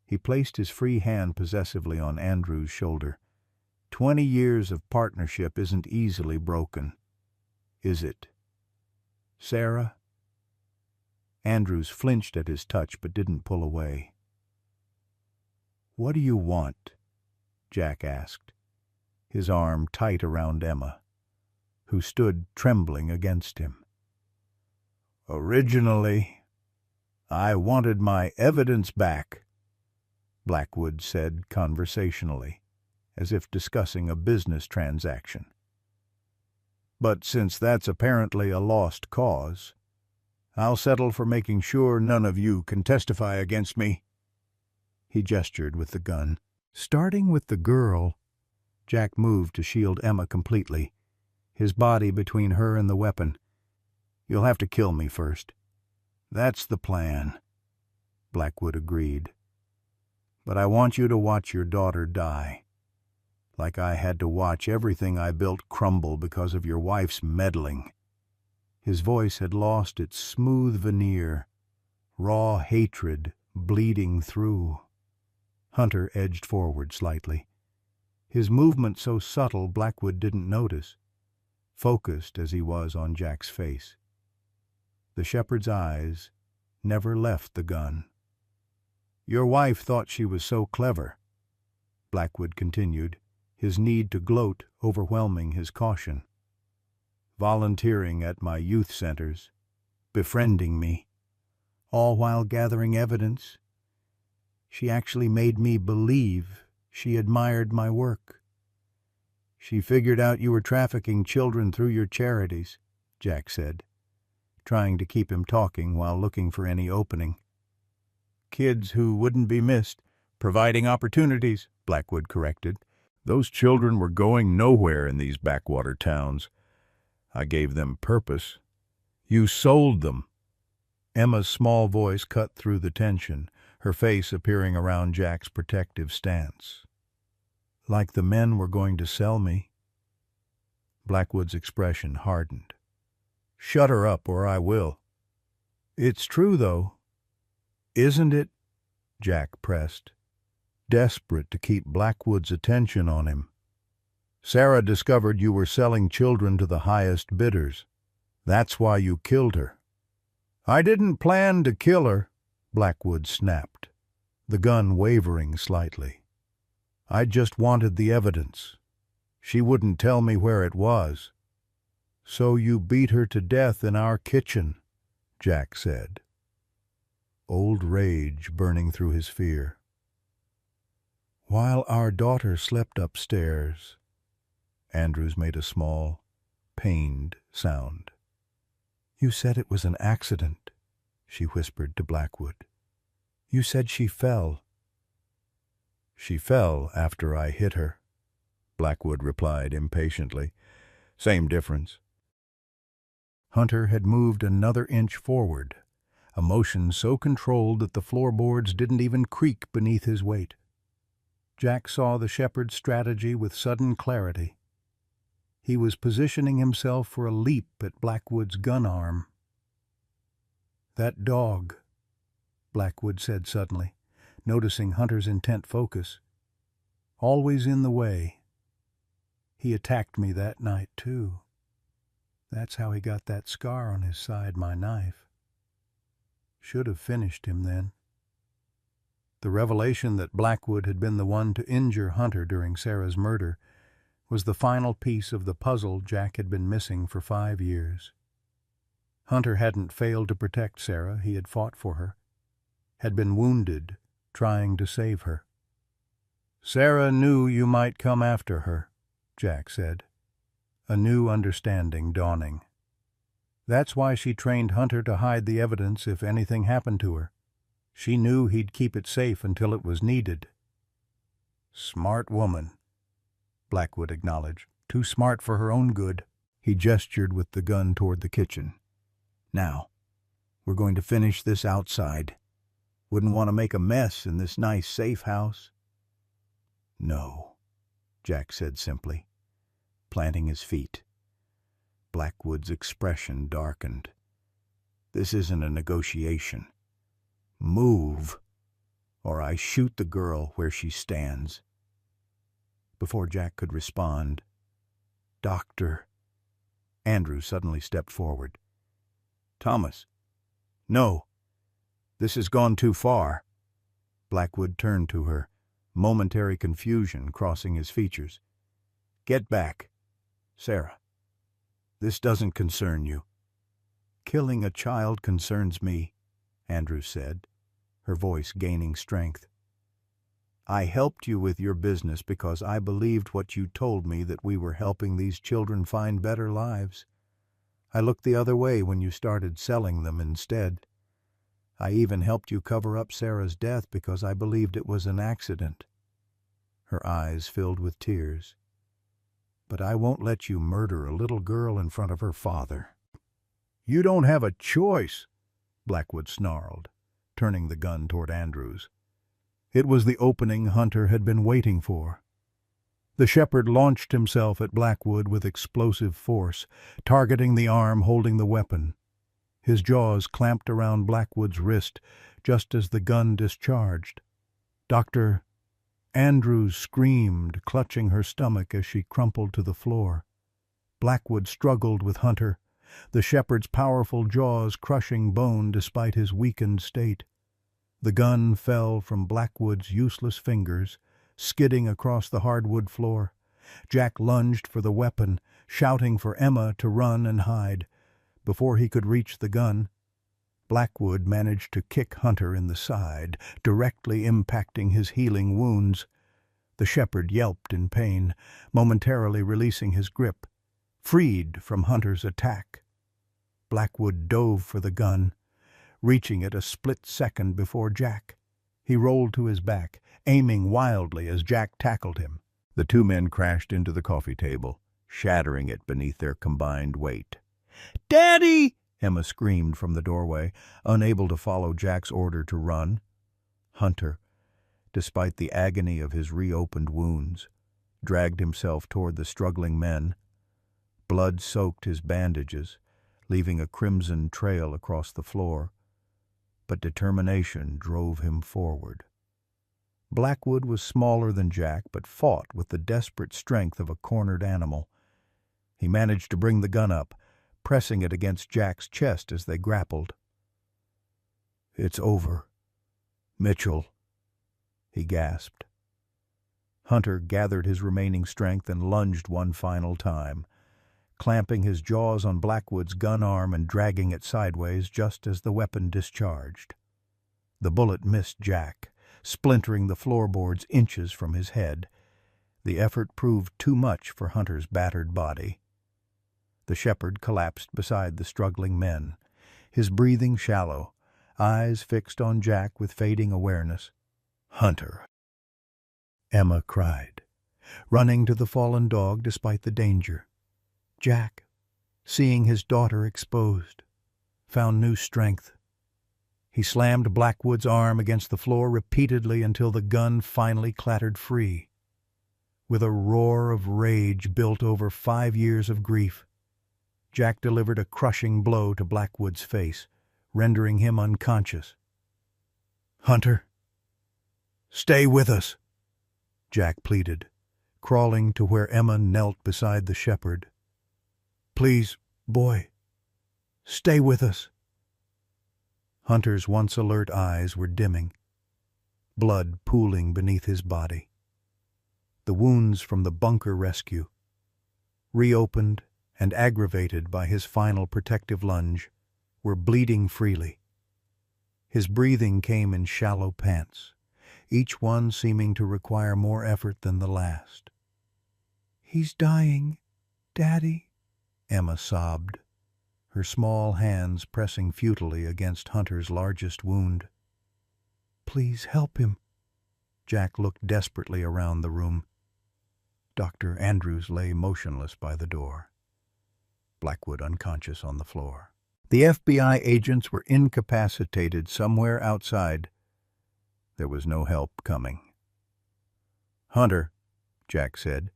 He placed his free hand possessively on Andrew's shoulder. 20 years of partnership isn't easily broken, is it? Sarah?" Andrews flinched at his touch but didn't pull away. "What do you want?" Jack asked, his arm tight around Emma, who stood trembling against him. "Originally, I wanted my evidence back," Blackwood said conversationally, as if discussing a business transaction. "But since that's apparently a lost cause, I'll settle for making sure none of you can testify against me." He gestured with the gun. Starting with the girl, Jack moved to shield Emma completely, his body between her and the weapon. "You'll have to kill me first." "That's the plan," Blackwood agreed. "But I want you to watch your daughter die, like I had to watch everything I built crumble because of your wife's meddling." His voice had lost its smooth veneer, raw hatred bleeding through. Hunter edged forward slightly, his movement so subtle Blackwood didn't notice, focused as he was on Jack's face. The shepherd's eyes never left the gun. "Your wife thought she was so clever," Blackwood continued, his need to gloat overwhelming his caution. "Volunteering at my youth centers, befriending me, all while gathering evidence. She actually made me believe she admired my work." "She figured out you were trafficking children through your charities," Jack said, trying to keep him talking while looking for any opening. "Kids who wouldn't be missed, providing opportunities," Blackwood corrected. "Those children were going nowhere in these backwater towns. I gave them purpose. You sold them." Emma's small voice cut through the tension, her face appearing around Jack's protective stance. "Like the men were going to sell me." Blackwood's expression hardened. "Shut her up or I will." "It's true, though, isn't it?" Jack pressed, desperate to keep Blackwood's attention on him. "Sarah discovered you were selling children to the highest bidders. That's why you killed her." "I didn't plan to kill her," Blackwood snapped, the gun wavering slightly. "I just wanted the evidence. She wouldn't tell me where it was." "So you beat her to death in our kitchen," Jack said, old rage burning through his fear. "While our daughter slept upstairs." Andrews made a small, pained sound. "You said it was an accident," she whispered to Blackwood. "You said she fell." "She fell after I hit her," Blackwood replied impatiently. "Same difference." Hunter had moved another inch forward, a motion so controlled that the floorboards didn't even creak beneath his weight. Jack saw the shepherd's strategy with sudden clarity. He was positioning himself for a leap at Blackwood's gun arm. "That dog," Blackwood said suddenly, noticing Hunter's intent focus. "Always in the way. He attacked me that night, too. That's how he got that scar on his side, my knife. Should have finished him then." The revelation that Blackwood had been the one to injure Hunter during Sarah's murder was the final piece of the puzzle Jack had been missing for 5 years. Hunter hadn't failed to protect Sarah, he had fought for her, had been wounded trying to save her. "Sarah knew you might come after her," Jack said, a new understanding dawning. "That's why she trained Hunter to hide the evidence if anything happened to her. She knew he'd keep it safe until it was needed." "Smart woman," Blackwood acknowledged. "Too smart for her own good." He gestured with the gun toward the kitchen. "Now, we're going to finish this outside. Wouldn't want to make a mess in this nice, safe house." "No," Jack said simply, planting his feet. Blackwood's expression darkened. "This isn't a negotiation. Move, or I shoot the girl where she stands." Before Jack could respond, "Doctor," Andrew suddenly stepped forward. "Thomas, no, this has gone too far." Blackwood turned to her, momentary confusion crossing his features. "Get back, Sarah. This doesn't concern you." "Killing a child concerns me," Andrews said, her voice gaining strength. "I helped you with your business because I believed what you told me, that we were helping these children find better lives. I looked the other way when you started selling them instead. I even helped you cover up Sarah's death because I believed it was an accident. her eyes filled with tears. "But I won't let you murder a little girl in front of her father." "You don't have a choice," Blackwood snarled, turning the gun toward Andrews. It was the opening Hunter had been waiting for. The shepherd launched himself at Blackwood with explosive force, targeting the arm holding the weapon. His jaws clamped around Blackwood's wrist just as the gun discharged. Dr. Andrews screamed, clutching her stomach as she crumpled to the floor. Blackwood struggled with Hunter, the shepherd's powerful jaws crushing bone despite his weakened state. The gun fell from Blackwood's useless fingers, skidding across the hardwood floor. Jack lunged for the weapon, shouting for Emma to run and hide. Before he could reach the gun, Blackwood managed to kick Hunter in the side, directly impacting his healing wounds. The shepherd yelped in pain, momentarily releasing his grip, freed from Hunter's attack. Blackwood dove for the gun, reaching it a split second before Jack. He rolled to his back, aiming wildly as Jack tackled him. The two men crashed into the coffee table, shattering it beneath their combined weight. "Daddy!" Emma screamed from the doorway, unable to follow Jack's order to run. Hunter, despite the agony of his reopened wounds, dragged himself toward the struggling men. Blood soaked his bandages, leaving a crimson trail across the floor, but determination drove him forward. Blackwood was smaller than Jack, but fought with the desperate strength of a cornered animal. He managed to bring the gun up, pressing it against Jack's chest as they grappled. "It's over, Mitchell," he gasped. Hunter gathered his remaining strength and lunged one final time, clamping his jaws on Blackwood's gun arm and dragging it sideways just as the weapon discharged. The bullet missed Jack, splintering the floorboards inches from his head. The effort proved too much for Hunter's battered body. The shepherd collapsed beside the struggling men, his breathing shallow, eyes fixed on Jack with fading awareness. "Hunter!" Emma cried, running to the fallen dog despite the danger. Jack, seeing his daughter exposed, found new strength. He slammed Blackwood's arm against the floor repeatedly until the gun finally clattered free. With a roar of rage built over 5 years of grief, Jack delivered a crushing blow to Blackwood's face, rendering him unconscious. "Hunter, stay with us," Jack pleaded, crawling to where Emma knelt beside the shepherd. "Please, boy, stay with us." Hunter's once alert eyes were dimming, blood pooling beneath his body. The wounds from the bunker rescue, reopened and aggravated by his final protective lunge, were bleeding freely. His breathing came in shallow pants, each one seeming to require more effort than the last. "He's dying, Daddy," Emma sobbed, her small hands pressing futilely against Hunter's largest wound. "Please help him." Jack looked desperately around the room. Dr. Andrews lay motionless by the door, Blackwood unconscious on the floor. The FBI agents were incapacitated somewhere outside. There was no help coming. "Hunter," Jack said,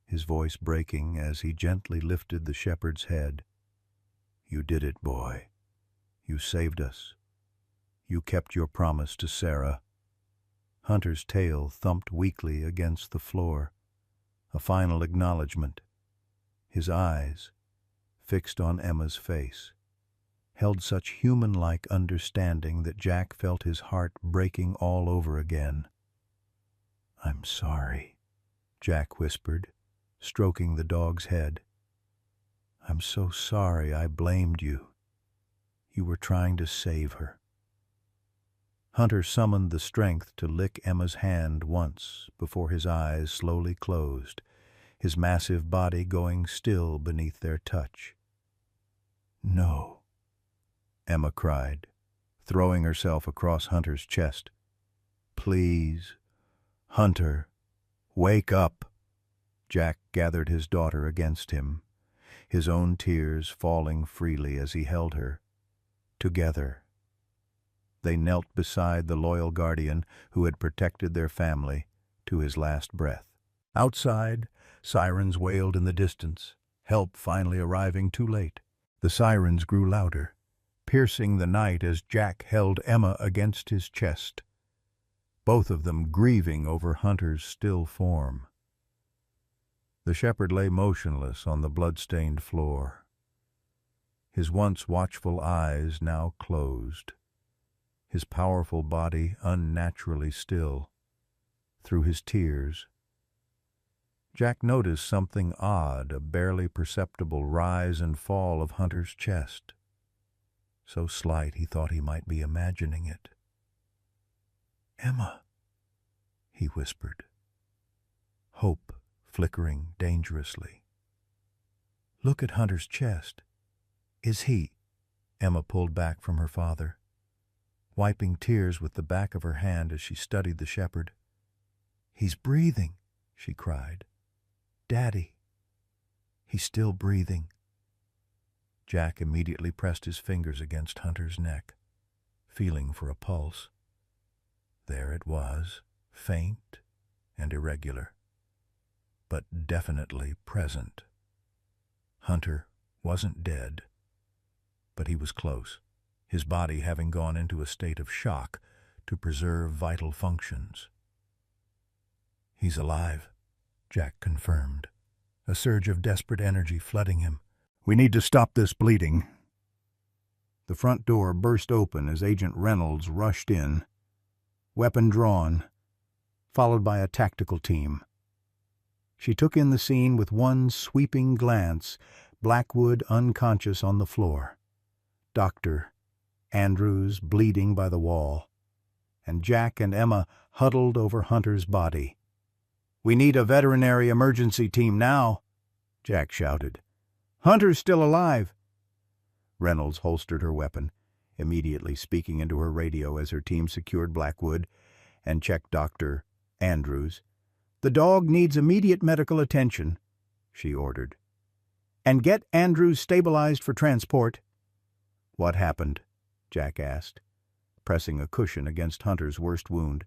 his voice breaking as he gently lifted the shepherd's head. "You did it, boy. You saved us. You kept your promise to Sarah." Hunter's tail thumped weakly against the floor, a final acknowledgement. His eyes, fixed on Emma's face, held such human-like understanding that Jack felt his heart breaking all over again. "I'm sorry," Jack whispered, stroking the dog's head. "I'm so sorry I blamed you. You were trying to save her." Hunter summoned the strength to lick Emma's hand once before his eyes slowly closed, his massive body going still beneath their touch. "No," Emma cried, throwing herself across Hunter's chest. "Please, Hunter, "Wake up!" Jack gathered his daughter against him, his own tears falling freely as he held her. Together, they knelt beside the loyal guardian who had protected their family to his last breath. Outside, sirens wailed in the distance, help finally arriving too late. The sirens grew louder, piercing the night as Jack held Emma against his chest, both of them grieving over Hunter's still form. The shepherd lay motionless on the blood-stained floor, his once watchful eyes now closed, his powerful body unnaturally still. Through his tears, Jack noticed something odd, a barely perceptible rise and fall of Hunter's chest. So slight he thought he might be imagining it. "Emma," he whispered, hope flickering dangerously. "Look at Hunter's chest. Is he—" Emma pulled back from her father, wiping tears with the back of her hand as she studied the shepherd. "He's breathing," she cried. "Daddy, he's still breathing." Jack immediately pressed his fingers against Hunter's neck, feeling for a pulse. There it was, faint and irregular, but definitely present. Hunter wasn't dead, but he was close, his body having gone into a state of shock to preserve vital functions. "He's alive," Jack confirmed, a surge of desperate energy flooding him. "We need to stop this bleeding." The front door burst open as Agent Reynolds rushed in, weapon drawn, followed by a tactical team. She took in the scene with one sweeping glance, Blackwood unconscious on the floor, Dr. Andrews bleeding by the wall, and Jack and Emma huddled over Hunter's body. "We need a veterinary emergency team now," Jack shouted. "Hunter's still alive." Reynolds holstered her weapon, immediately speaking into her radio as her team secured Blackwood and checked Dr. Andrews. "The dog needs immediate medical attention," she ordered. "And get Andrews stabilized for transport." "What happened?" Jack asked, pressing a cushion against Hunter's worst wound.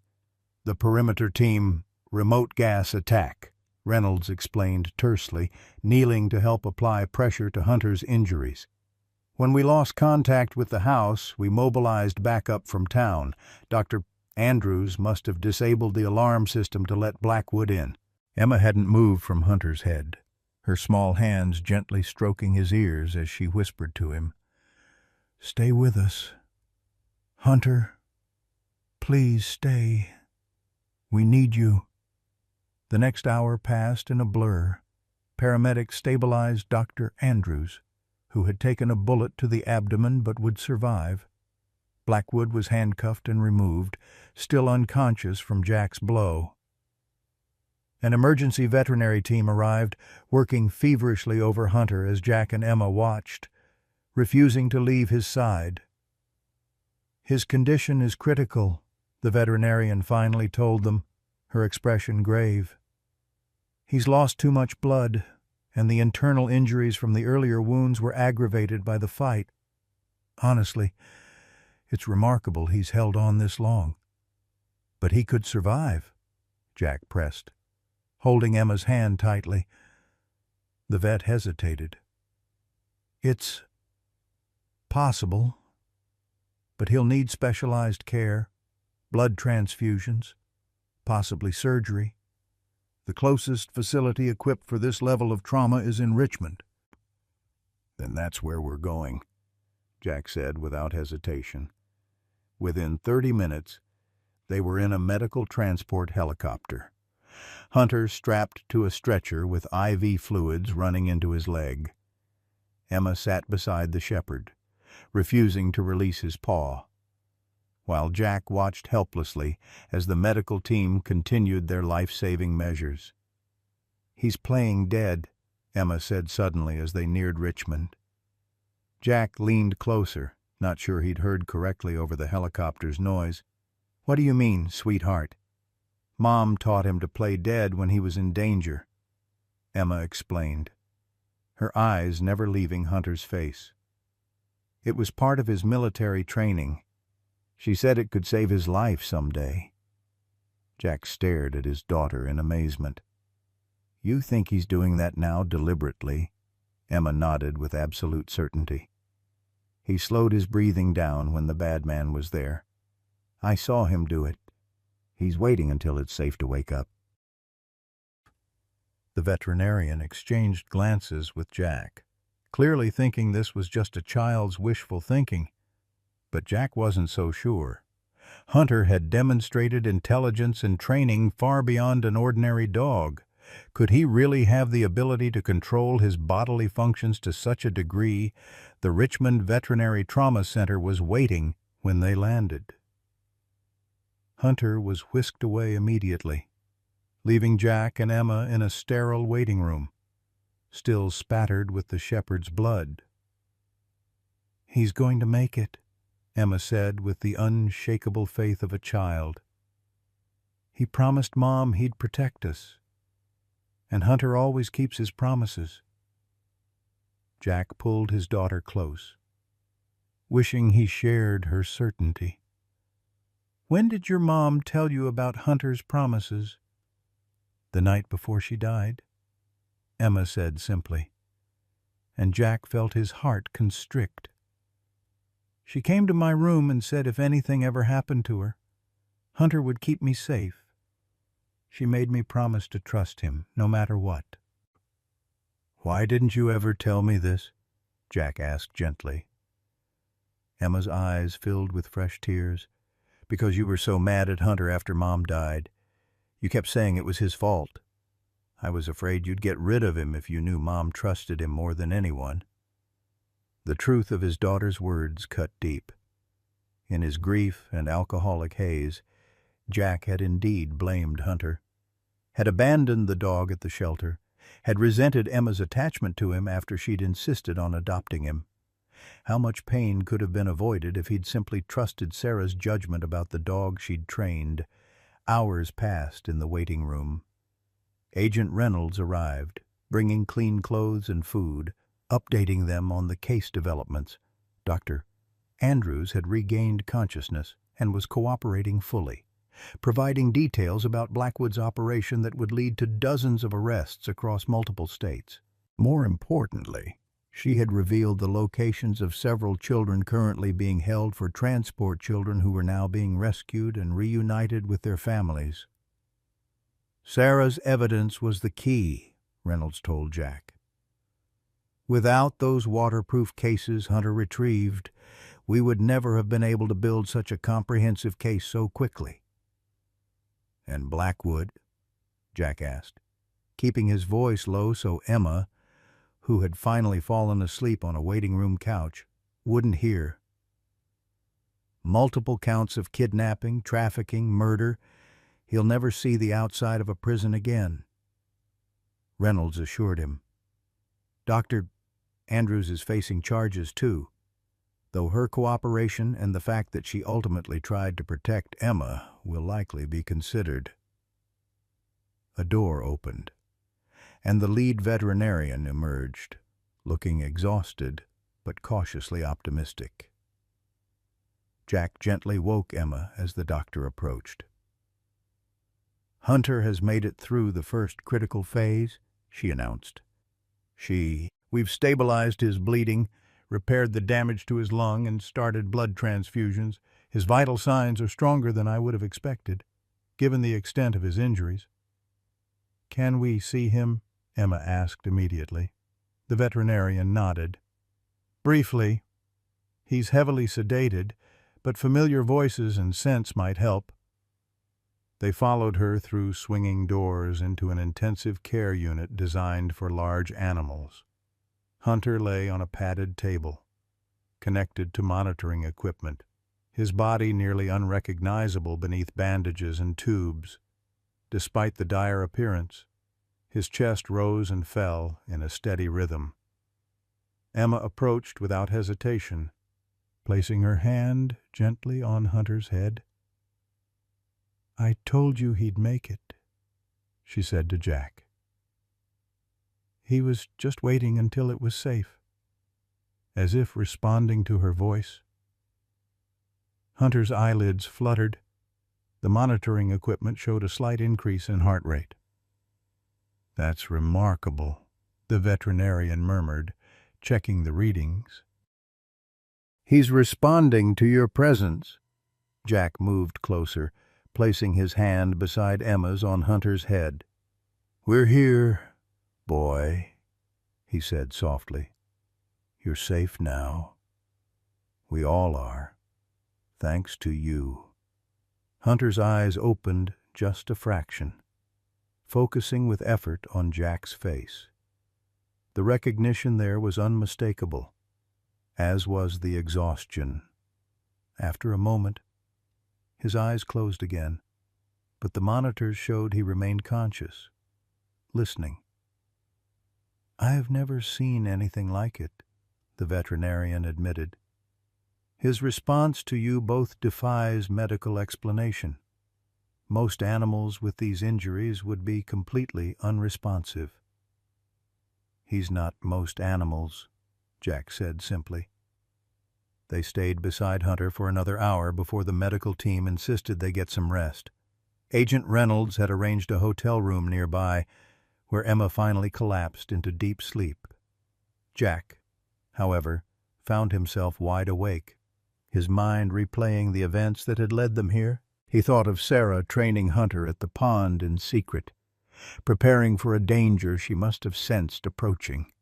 "The perimeter team remote gas attack," Reynolds explained tersely, kneeling to help apply pressure to Hunter's injuries. "When we lost contact with the house, we mobilized backup from town. Dr. Andrews must have disabled the alarm system to let Blackwood in." Emma hadn't moved from Hunter's head, her small hands gently stroking his ears as she whispered to him, "Stay with us. Hunter, please stay. We need you." The next hour passed in a blur. Paramedics stabilized Dr. Andrews, who had taken a bullet to the abdomen but would survive. Blackwood was handcuffed and removed, still unconscious from Jack's blow. An emergency veterinary team arrived, working feverishly over Hunter as Jack and Emma watched, refusing to leave his side. "His condition is critical," the veterinarian finally told them, her expression grave. "He's lost too much blood, and the internal injuries from the earlier wounds were aggravated by the fight. Honestly, it's remarkable he's held on this long." "But he could survive," Jack pressed, holding Emma's hand tightly. The vet hesitated. "It's possible, but he'll need specialized care, blood transfusions, possibly surgery. The closest facility equipped for this level of trauma is in Richmond." "Then that's where we're going," Jack said without hesitation. Within 30 minutes, they were in a medical transport helicopter. Hunter strapped to a stretcher with IV fluids running into his leg. Emma sat beside the shepherd, refusing to release his paw, while Jack watched helplessly as the medical team continued their life-saving measures. "He's playing dead," Emma said suddenly as they neared Richmond. Jack leaned closer, not sure he'd heard correctly over the helicopter's noise. "What do you mean, sweetheart?" Mom taught him to play dead when he was in danger, Emma explained, her eyes never leaving Hunter's face. It was part of his military training. She said it could save his life someday. Jack stared at his daughter in amazement. You think he's doing that now deliberately? Emma nodded with absolute certainty. He slowed his breathing down when the bad man was there. I saw him do it. He's waiting until it's safe to wake up. The veterinarian exchanged glances with Jack, clearly thinking this was just a child's wishful thinking. But Jack wasn't so sure. Hunter had demonstrated intelligence and training far beyond an ordinary dog. Could he really have the ability to control his bodily functions to such a degree? The Richmond Veterinary Trauma Center was waiting when they landed. Hunter was whisked away immediately, leaving Jack and Emma in a sterile waiting room, still spattered with the shepherd's blood. He's going to make it, Emma said with the unshakable faith of a child. He promised Mom he'd protect us, and Hunter always keeps his promises. Jack pulled his daughter close, wishing he shared her certainty. When did your mom tell you about Hunter's promises? The night before she died, Emma said simply, and Jack felt his heart constrict. She came to my room and said if anything ever happened to her, Hunter would keep me safe. She made me promise to trust him, no matter what. Why didn't you ever tell me this? Jack asked gently. Emma's eyes filled with fresh tears. Because you were so mad at Hunter after Mom died. You kept saying it was his fault. I was afraid you'd get rid of him if you knew Mom trusted him more than anyone. The truth of his daughter's words cut deep. In his grief and alcoholic haze, Jack had indeed blamed Hunter, had abandoned the dog at the shelter, had resented Emma's attachment to him after she'd insisted on adopting him. How much pain could have been avoided if he'd simply trusted Sarah's judgment about the dog she'd trained? Hours passed in the waiting room. Agent Reynolds arrived, bringing clean clothes and food, updating them on the case developments. Dr. Andrews had regained consciousness and was cooperating fully, providing details about Blackwood's operation that would lead to dozens of arrests across multiple states. More importantly, she had revealed the locations of several children currently being held for transport children who were now being rescued and reunited with their families. Sarah's evidence was the key, Reynolds told Jack. Without those waterproof cases Hunter retrieved, we would never have been able to build such a comprehensive case so quickly. And Blackwood? Jack asked, keeping his voice low so Emma, who had finally fallen asleep on a waiting room couch, wouldn't hear. Multiple counts of kidnapping, trafficking, murder. He'll never see the outside of a prison again. Reynolds assured him. Dr. Andrews is facing charges too, though her cooperation and the fact that she ultimately tried to protect Emma will likely be considered. A door opened, and the lead veterinarian emerged, looking exhausted but cautiously optimistic. Jack gently woke Emma as the doctor approached. Hunter has made it through the first critical phase, she announced. We've stabilized his bleeding, repaired the damage to his lung, and started blood transfusions. His vital signs are stronger than I would have expected, given the extent of his injuries. Can we see him? Emma asked immediately. The veterinarian nodded. Briefly. He's heavily sedated, but familiar voices and scents might help. They followed her through swinging doors into an intensive care unit designed for large animals. Hunter lay on a padded table, connected to monitoring equipment, his body nearly unrecognizable beneath bandages and tubes. Despite the dire appearance, his chest rose and fell in a steady rhythm. Emma approached without hesitation, placing her hand gently on Hunter's head. "I told you he'd make it," she said to Jack. "He was just waiting until it was safe," as if responding to her voice. Hunter's eyelids fluttered. The monitoring equipment showed a slight increase in heart rate. "That's remarkable," the veterinarian murmured, checking the readings. "He's responding to your presence." Jack moved closer, placing his hand beside Emma's on Hunter's head. "We're here, boy," he said softly. "You're safe now. We all are, thanks to you." Hunter's eyes opened just a fraction, focusing with effort on Jack's face. The recognition there was unmistakable, as was the exhaustion. After a moment, his eyes closed again, but the monitors showed he remained conscious, listening. "I've never seen anything like it," the veterinarian admitted. "His response to you both defies medical explanation. Most animals with these injuries would be completely unresponsive." "He's not most animals," Jack said simply. They stayed beside Hunter for another hour before the medical team insisted they get some rest. Agent Reynolds had arranged a hotel room nearby, where Emma finally collapsed into deep sleep. Jack, however, found himself wide awake, his mind replaying the events that had led them here. He thought of Sarah training Hunter at the pond in secret, preparing for a danger she must have sensed approaching.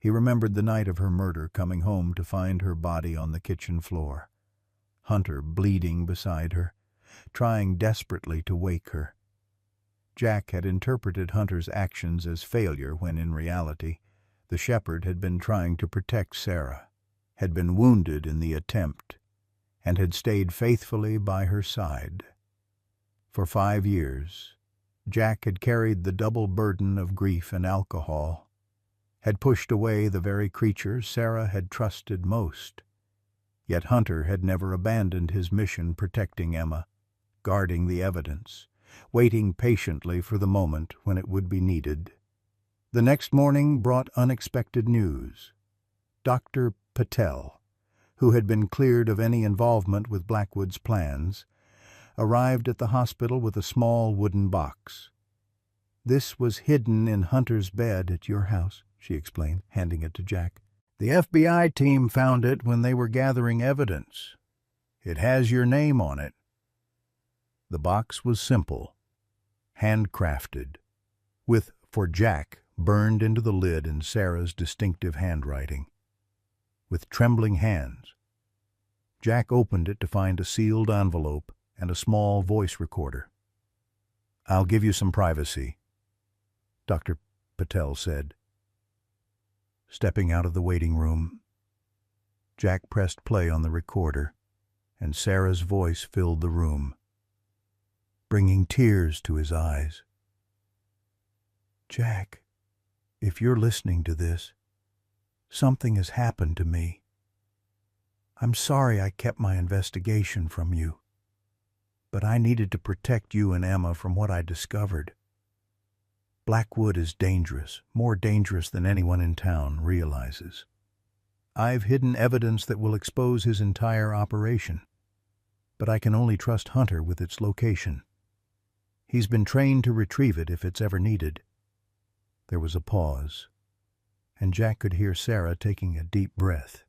He remembered the night of her murder, coming home to find her body on the kitchen floor, Hunter bleeding beside her, trying desperately to wake her. Jack had interpreted Hunter's actions as failure when in reality the shepherd had been trying to protect Sarah, had been wounded in the attempt, and had stayed faithfully by her side. For 5 years, Jack had carried the double burden of grief and alcohol, had pushed away the very creature Sarah had trusted most. Yet Hunter had never abandoned his mission protecting Emma, guarding the evidence, waiting patiently for the moment when it would be needed. The next morning brought unexpected news. Dr. Patel, who had been cleared of any involvement with Blackwood's plans, arrived at the hospital with a small wooden box. "This was hidden in Hunter's bed at your house," she explained, handing it to Jack. "The FBI team found it when they were gathering evidence. It has your name on it." The box was simple, handcrafted, with "For Jack" burned into the lid in Sarah's distinctive handwriting. With trembling hands, Jack opened it to find a sealed envelope and a small voice recorder. "I'll give you some privacy," Dr. Patel said. Stepping out of the waiting room, Jack pressed play on the recorder, and Sarah's voice filled the room, bringing tears to his eyes. "Jack, if you're listening to this, something has happened to me. I'm sorry I kept my investigation from you, but I needed to protect you and Emma from what I discovered. Blackwood is dangerous, more dangerous than anyone in town realizes. I've hidden evidence that will expose his entire operation, but I can only trust Hunter with its location. He's been trained to retrieve it if it's ever needed." There was a pause, and Jack could hear Sarah taking a deep breath.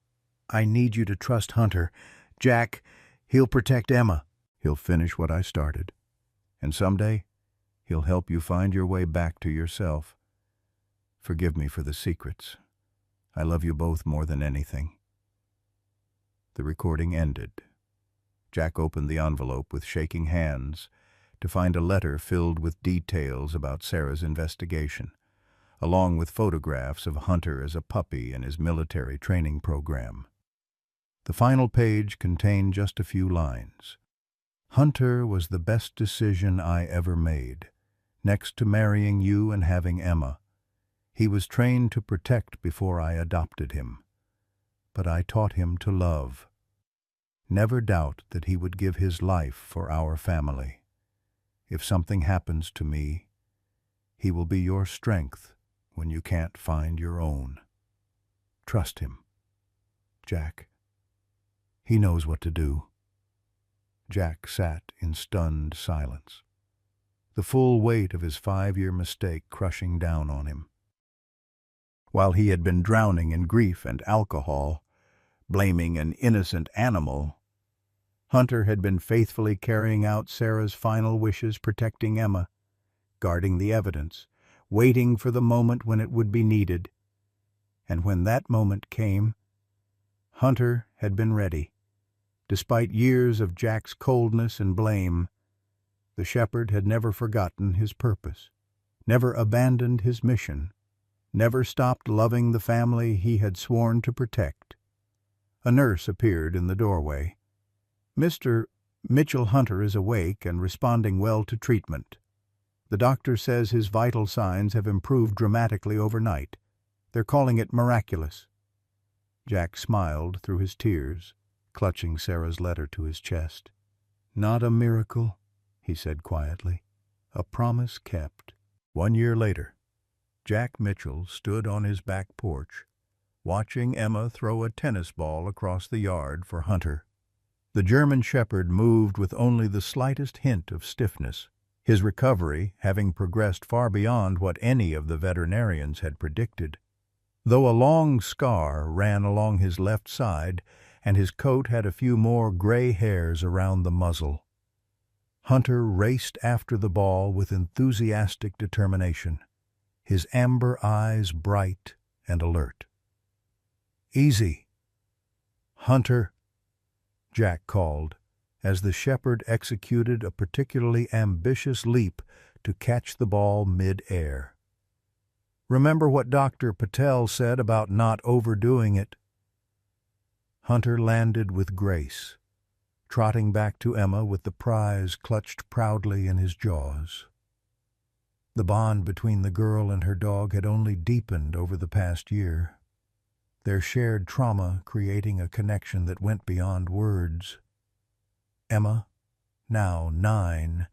"I need you to trust Hunter. Jack, he'll protect Emma. He'll finish what I started. And someday, he'll help you find your way back to yourself. Forgive me for the secrets. I love you both more than anything." The recording ended. Jack opened the envelope with shaking hands to find a letter filled with details about Sarah's investigation, along with photographs of Hunter as a puppy in his military training program. The final page contained just a few lines. "Hunter was the best decision I ever made. Next to marrying you and having Emma, he was trained to protect before I adopted him. But I taught him to love. Never doubt that he would give his life for our family. If something happens to me, he will be your strength when you can't find your own. Trust him, Jack. He knows what to do." Jack sat in stunned silence, the full weight of his 5-year mistake crushing down on him. While he had been drowning in grief and alcohol, blaming an innocent animal, Hunter had been faithfully carrying out Sarah's final wishes, protecting Emma, guarding the evidence, waiting for the moment when it would be needed. And when that moment came, Hunter had been ready. Despite years of Jack's coldness and blame, the shepherd had never forgotten his purpose, never abandoned his mission, never stopped loving the family he had sworn to protect. A nurse appeared in the doorway. "Mr. Mitchell Hunter is awake and responding well to treatment. The doctor says his vital signs have improved dramatically overnight. They're calling it miraculous." Jack smiled through his tears, clutching Sarah's letter to his chest. "Not a miracle," he said quietly. "A promise kept." 1 year later, Jack Mitchell stood on his back porch, watching Emma throw a tennis ball across the yard for Hunter. The German shepherd moved with only the slightest hint of stiffness, his recovery having progressed far beyond what any of the veterinarians had predicted. Though a long scar ran along his left side and his coat had a few more gray hairs around the muzzle, Hunter raced after the ball with enthusiastic determination, his amber eyes bright and alert. "Easy, Hunter," Jack called, as the shepherd executed a particularly ambitious leap to catch the ball mid-air. "Remember what Dr. Patel said about not overdoing it." Hunter landed with grace, trotting back to Emma with the prize clutched proudly in his jaws. The bond between the girl and her dog had only deepened over the past year, their shared trauma creating a connection that went beyond words. Emma, now 9,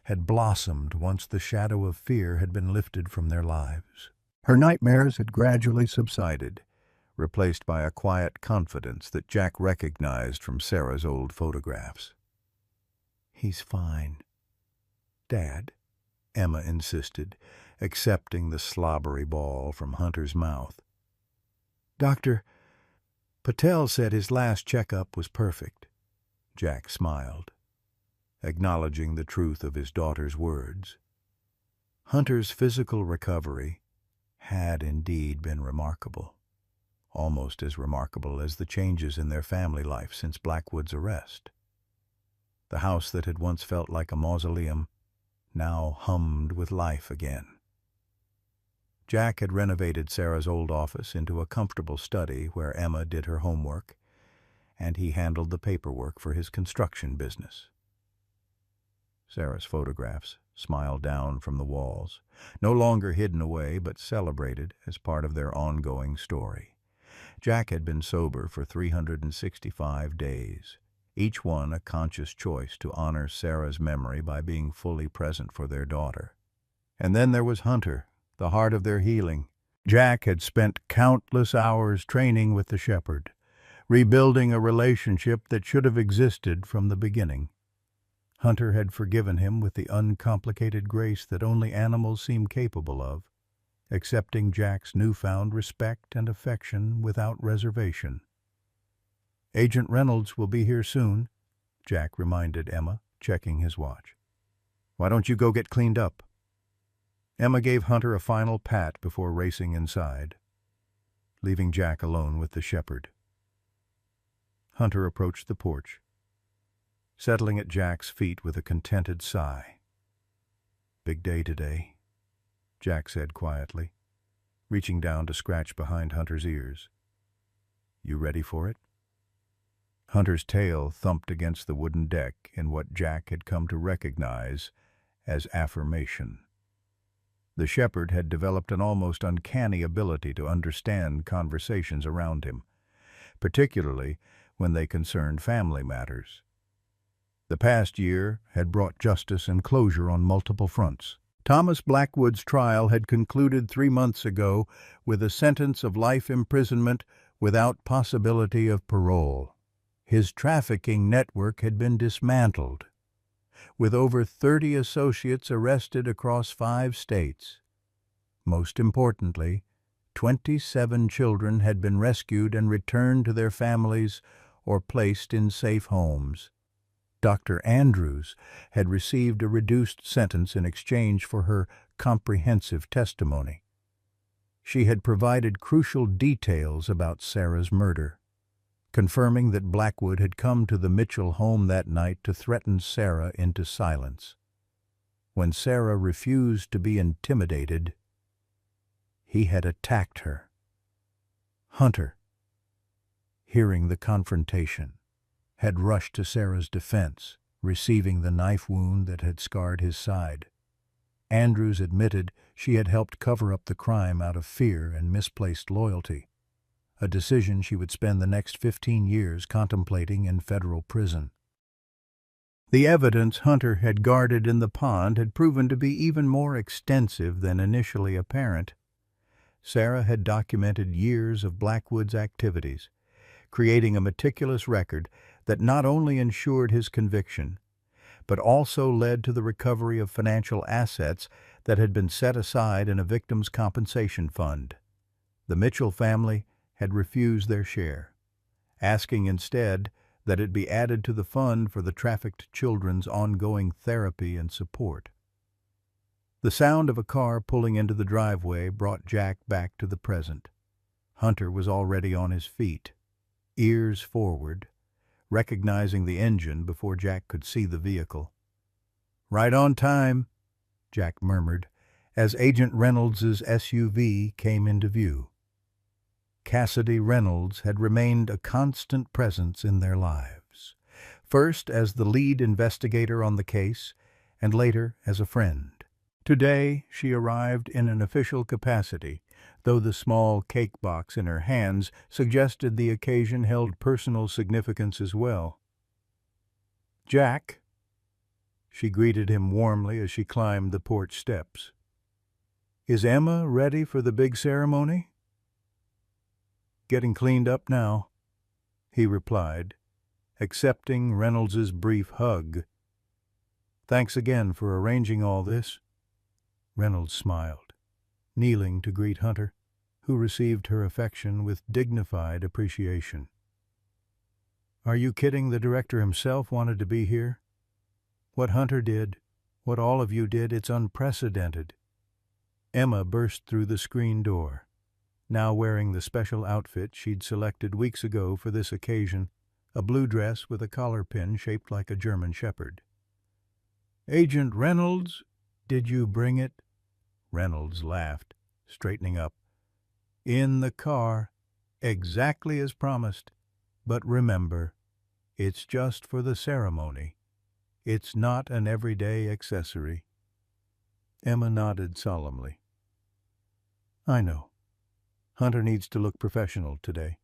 had blossomed once the shadow of fear had been lifted from their lives. Her nightmares had gradually subsided, replaced by a quiet confidence that Jack recognized from Sarah's old photographs. "He's fine, Dad," Emma insisted, accepting the slobbery ball from Hunter's mouth. "Dr. Patel said his last checkup was perfect." Jack smiled, acknowledging the truth of his daughter's words. Hunter's physical recovery had indeed been remarkable, almost as remarkable as the changes in their family life since Blackwood's arrest. The house that had once felt like a mausoleum now hummed with life again. Jack had renovated Sarah's old office into a comfortable study where Emma did her homework, and he handled the paperwork for his construction business. Sarah's photographs smiled down from the walls, no longer hidden away but celebrated as part of their ongoing story. Jack had been sober for 365 days, each one a conscious choice to honor Sarah's memory by being fully present for their daughter. And then there was Hunter, the heart of their healing. Jack had spent countless hours training with the shepherd, rebuilding a relationship that should have existed from the beginning. Hunter had forgiven him with the uncomplicated grace that only animals seem capable of, accepting Jack's newfound respect and affection without reservation. "Agent Reynolds will be here soon," Jack reminded Emma, checking his watch. "Why don't you go get cleaned up?" Emma gave Hunter a final pat before racing inside, leaving Jack alone with the shepherd. Hunter approached the porch, settling at Jack's feet with a contented sigh. "Big day today," Jack said quietly, reaching down to scratch behind Hunter's ears. "You ready for it?" Hunter's tail thumped against the wooden deck in what Jack had come to recognize as affirmation. The shepherd had developed an almost uncanny ability to understand conversations around him, particularly when they concerned family matters. The past year had brought justice and closure on multiple fronts. Thomas Blackwood's trial had concluded 3 months ago with a sentence of life imprisonment without possibility of parole. His trafficking network had been dismantled, with over 30 associates arrested across 5 states. Most importantly, 27 children had been rescued and returned to their families or placed in safe homes. Dr. Andrews had received a reduced sentence in exchange for her comprehensive testimony. She had provided crucial details about Sarah's murder, confirming that Blackwood had come to the Mitchell home that night to threaten Sarah into silence. When Sarah refused to be intimidated, he had attacked her. Hunter, hearing the confrontation, had rushed to Sarah's defense, receiving the knife wound that had scarred his side. Andrews admitted she had helped cover up the crime out of fear and misplaced loyalty, a decision she would spend the next 15 years contemplating in federal prison. The evidence Hunter had guarded in the pond had proven to be even more extensive than initially apparent. Sarah had documented years of Blackwood's activities, creating a meticulous record that not only ensured his conviction, but also led to the recovery of financial assets that had been set aside in a victim's compensation fund. The Mitchell family had refused their share, asking instead that it be added to the fund for the trafficked children's ongoing therapy and support. The sound of a car pulling into the driveway brought Jack back to the present. Hunter was already on his feet, ears forward, recognizing the engine before Jack could see the vehicle. "Right on time," Jack murmured, as Agent Reynolds's SUV came into view. Cassidy Reynolds had remained a constant presence in their lives, first as the lead investigator on the case, and later as a friend. Today she arrived in an official capacity, though the small cake box in her hands suggested the occasion held personal significance as well. "Jack," she greeted him warmly as she climbed the porch steps. "Is Emma ready for the big ceremony?" "Getting cleaned up now," he replied, accepting Reynolds's brief hug. "Thanks again for arranging all this." Reynolds smiled, kneeling to greet Hunter, who received her affection with dignified appreciation. "Are you kidding? The director himself wanted to be here. What Hunter did, what all of you did, it's unprecedented." Emma burst through the screen door, now wearing the special outfit she'd selected weeks ago for this occasion, a blue dress with a collar pin shaped like a German shepherd. "Agent Reynolds, did you bring it?" Reynolds laughed, straightening up. "In the car, exactly as promised. But remember, it's just for the ceremony. It's not an everyday accessory." Emma nodded solemnly. "I know. Hunter needs to look professional today."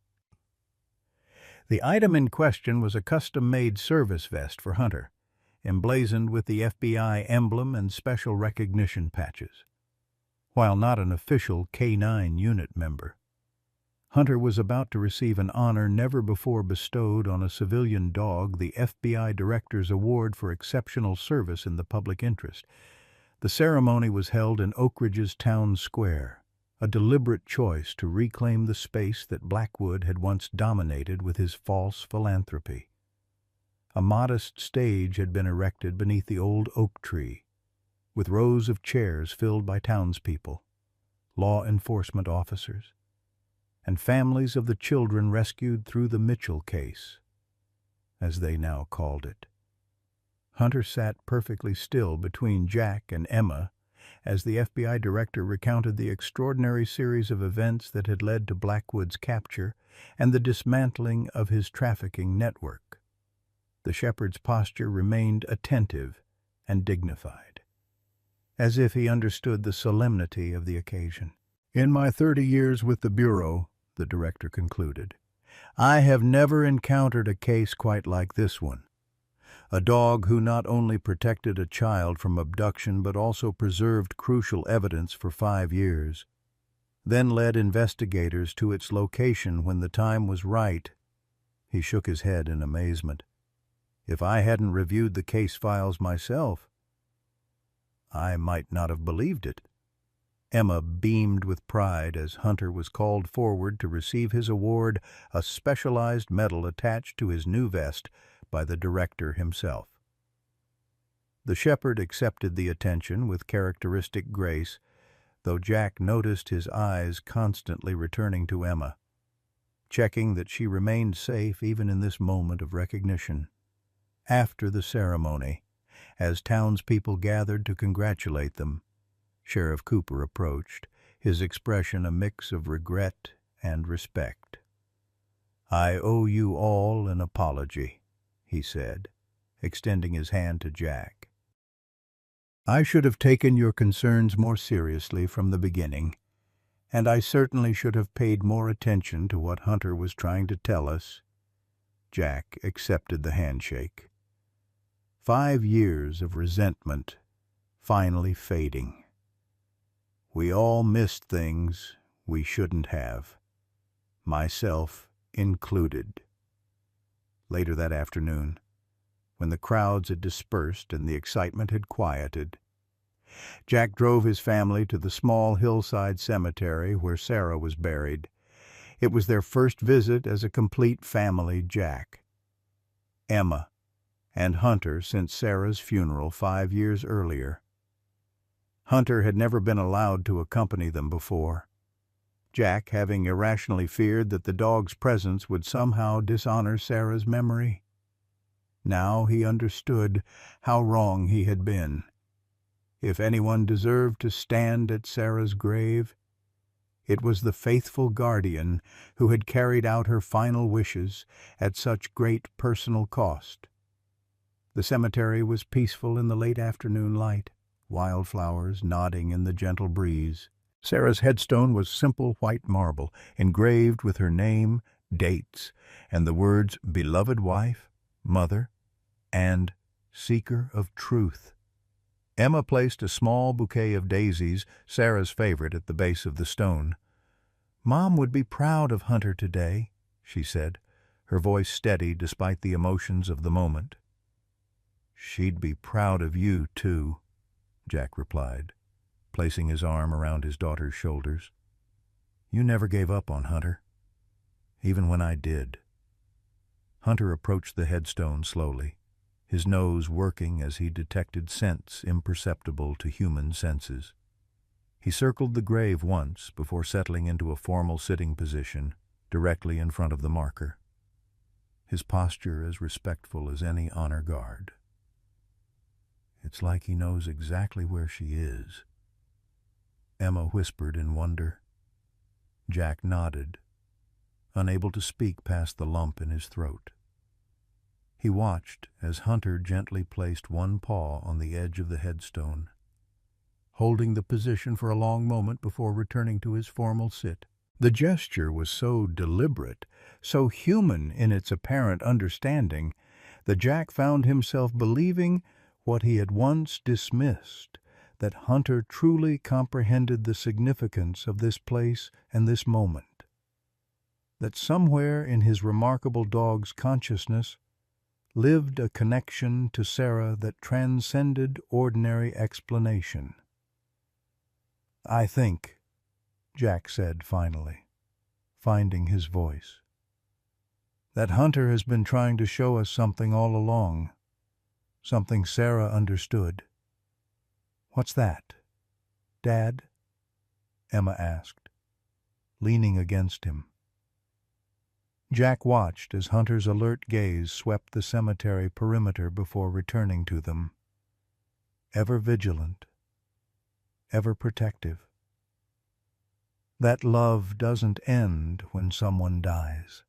The item in question was a custom-made service vest for Hunter, emblazoned with the FBI emblem and special recognition patches. While not an official K-9 unit member, Hunter was about to receive an honor never before bestowed on a civilian dog, the FBI Director's Award for Exceptional Service in the Public Interest. The ceremony was held in Oak Ridge's town square, a deliberate choice to reclaim the space that Blackwood had once dominated with his false philanthropy. A modest stage had been erected beneath the old oak tree, with rows of chairs filled by townspeople, law enforcement officers, and families of the children rescued through the Mitchell case, as they now called it. Hunter sat perfectly still between Jack and Emma as the FBI director recounted the extraordinary series of events that had led to Blackwood's capture and the dismantling of his trafficking network. The shepherd's posture remained attentive and dignified, as if he understood the solemnity of the occasion. "In my 30 years with the Bureau," the director concluded, "I have never encountered a case quite like this one. A dog who not only protected a child from abduction but also preserved crucial evidence for 5 years, then led investigators to its location when the time was right. He shook his head in amazement. If I hadn't reviewed the case files myself, I might not have believed it. Emma beamed with pride as Hunter was called forward to receive his award, a specialized medal attached to his new vest by the director himself. The shepherd accepted the attention with characteristic grace, though Jack noticed his eyes constantly returning to Emma, checking that she remained safe even in this moment of recognition. After the ceremony, as townspeople gathered to congratulate them, Sheriff Cooper approached, his expression a mix of regret and respect. "I owe you all an apology," he said, extending his hand to Jack. "I should have taken your concerns more seriously from the beginning, and I certainly should have paid more attention to what Hunter was trying to tell us." Jack accepted the handshake. 5 years of resentment finally fading. We all missed things we shouldn't have, myself included. Later that afternoon, when the crowds had dispersed and the excitement had quieted, Jack drove his family to the small hillside cemetery where Sarah was buried. It was their first visit as a complete family. Jack, Emma, and Hunter since Sarah's funeral 5 years earlier. Hunter had never been allowed to accompany them before, Jack having irrationally feared that the dog's presence would somehow dishonor Sarah's memory. Now he understood how wrong he had been. If anyone deserved to stand at Sarah's grave, it was the faithful guardian who had carried out her final wishes at such great personal cost. The cemetery was peaceful in the late afternoon light, wildflowers nodding in the gentle breeze. Sarah's headstone was simple white marble, engraved with her name, dates, and the words "beloved wife," "mother," and "seeker of truth." Emma placed a small bouquet of daisies, Sarah's favorite, at the base of the stone. "Mom would be proud of Hunter today," she said, her voice steady despite the emotions of the moment. "She'd be proud of you, too," Jack replied, placing his arm around his daughter's shoulders. "You never gave up on Hunter, even when I did." Hunter approached the headstone slowly, his nose working as he detected scents imperceptible to human senses. He circled the grave once before settling into a formal sitting position directly in front of the marker, his posture as respectful as any honor guard. "It's like he knows exactly where she is," Emma whispered in wonder. Jack nodded, unable to speak past the lump in his throat. He watched as Hunter gently placed one paw on the edge of the headstone, holding the position for a long moment before returning to his formal sit. The gesture was so deliberate, so human in its apparent understanding, that Jack found himself believing what he had once dismissed, that Hunter truly comprehended the significance of this place and this moment, that somewhere in his remarkable dog's consciousness lived a connection to Sarah that transcended ordinary explanation. "I think," Jack said finally, finding his voice, "that Hunter has been trying to show us something all along, something Sarah understood." "What's that, Dad?" Emma asked, leaning against him. Jack watched as Hunter's alert gaze swept the cemetery perimeter before returning to them, ever vigilant, ever protective. That love doesn't end when someone dies.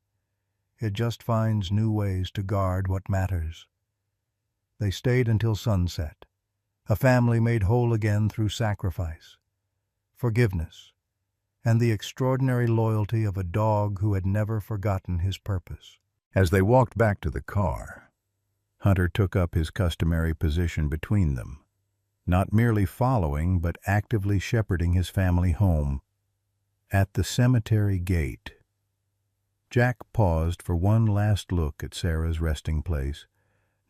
It just finds new ways to guard what matters. They stayed until sunset, a family made whole again through sacrifice, forgiveness, and the extraordinary loyalty of a dog who had never forgotten his purpose. As they walked back to the car, Hunter took up his customary position between them, not merely following but actively shepherding his family home. At the cemetery gate, Jack paused for one last look at Sarah's resting place,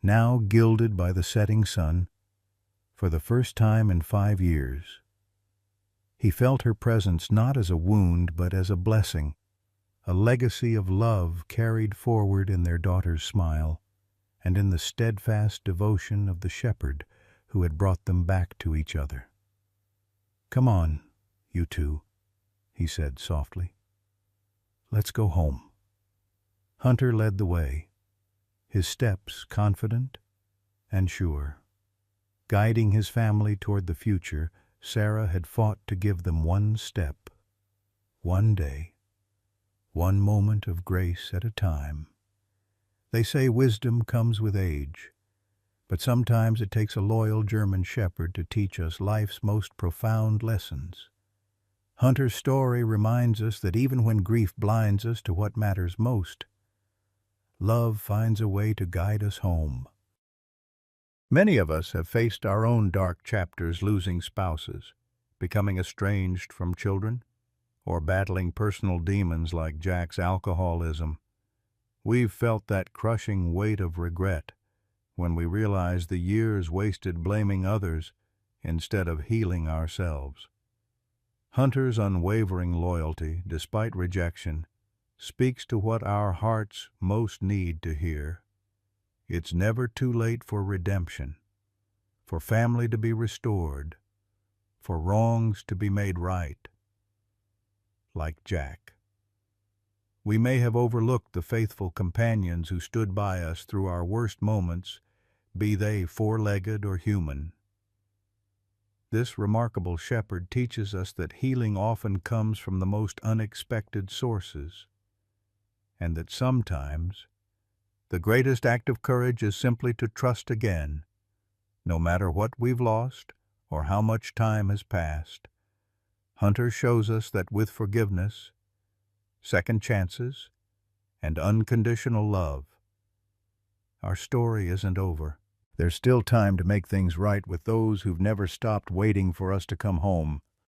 now gilded by the setting sun. For the first time in 5 years, he felt her presence not as a wound but as a blessing, a legacy of love carried forward in their daughter's smile and in the steadfast devotion of the shepherd who had brought them back to each other. "Come on, you two," he said softly. "Let's go home." Hunter led the way, his steps confident and sure. Guiding his family toward the future Sarah had fought to give them one step, one day, one moment of grace at a time. They say wisdom comes with age, but sometimes it takes a loyal German shepherd to teach us life's most profound lessons. Hunter's story reminds us that even when grief blinds us to what matters most, love finds a way to guide us home. Many of us have faced our own dark chapters, losing spouses, becoming estranged from children, or battling personal demons like Jack's alcoholism. We've felt that crushing weight of regret when we realize the years wasted blaming others instead of healing ourselves. Hunter's unwavering loyalty, despite rejection, speaks to what our hearts most need to hear. It's never too late for redemption, for family to be restored, for wrongs to be made right. Like Jack, we may have overlooked the faithful companions who stood by us through our worst moments, be they four-legged or human. This remarkable shepherd teaches us that healing often comes from the most unexpected sources, and that sometimes the greatest act of courage is simply to trust again, no matter what we've lost or how much time has passed. Hunter shows us that with forgiveness, second chances, and unconditional love, our story isn't over. There's still time to make things right with those who've never stopped waiting for us to come home.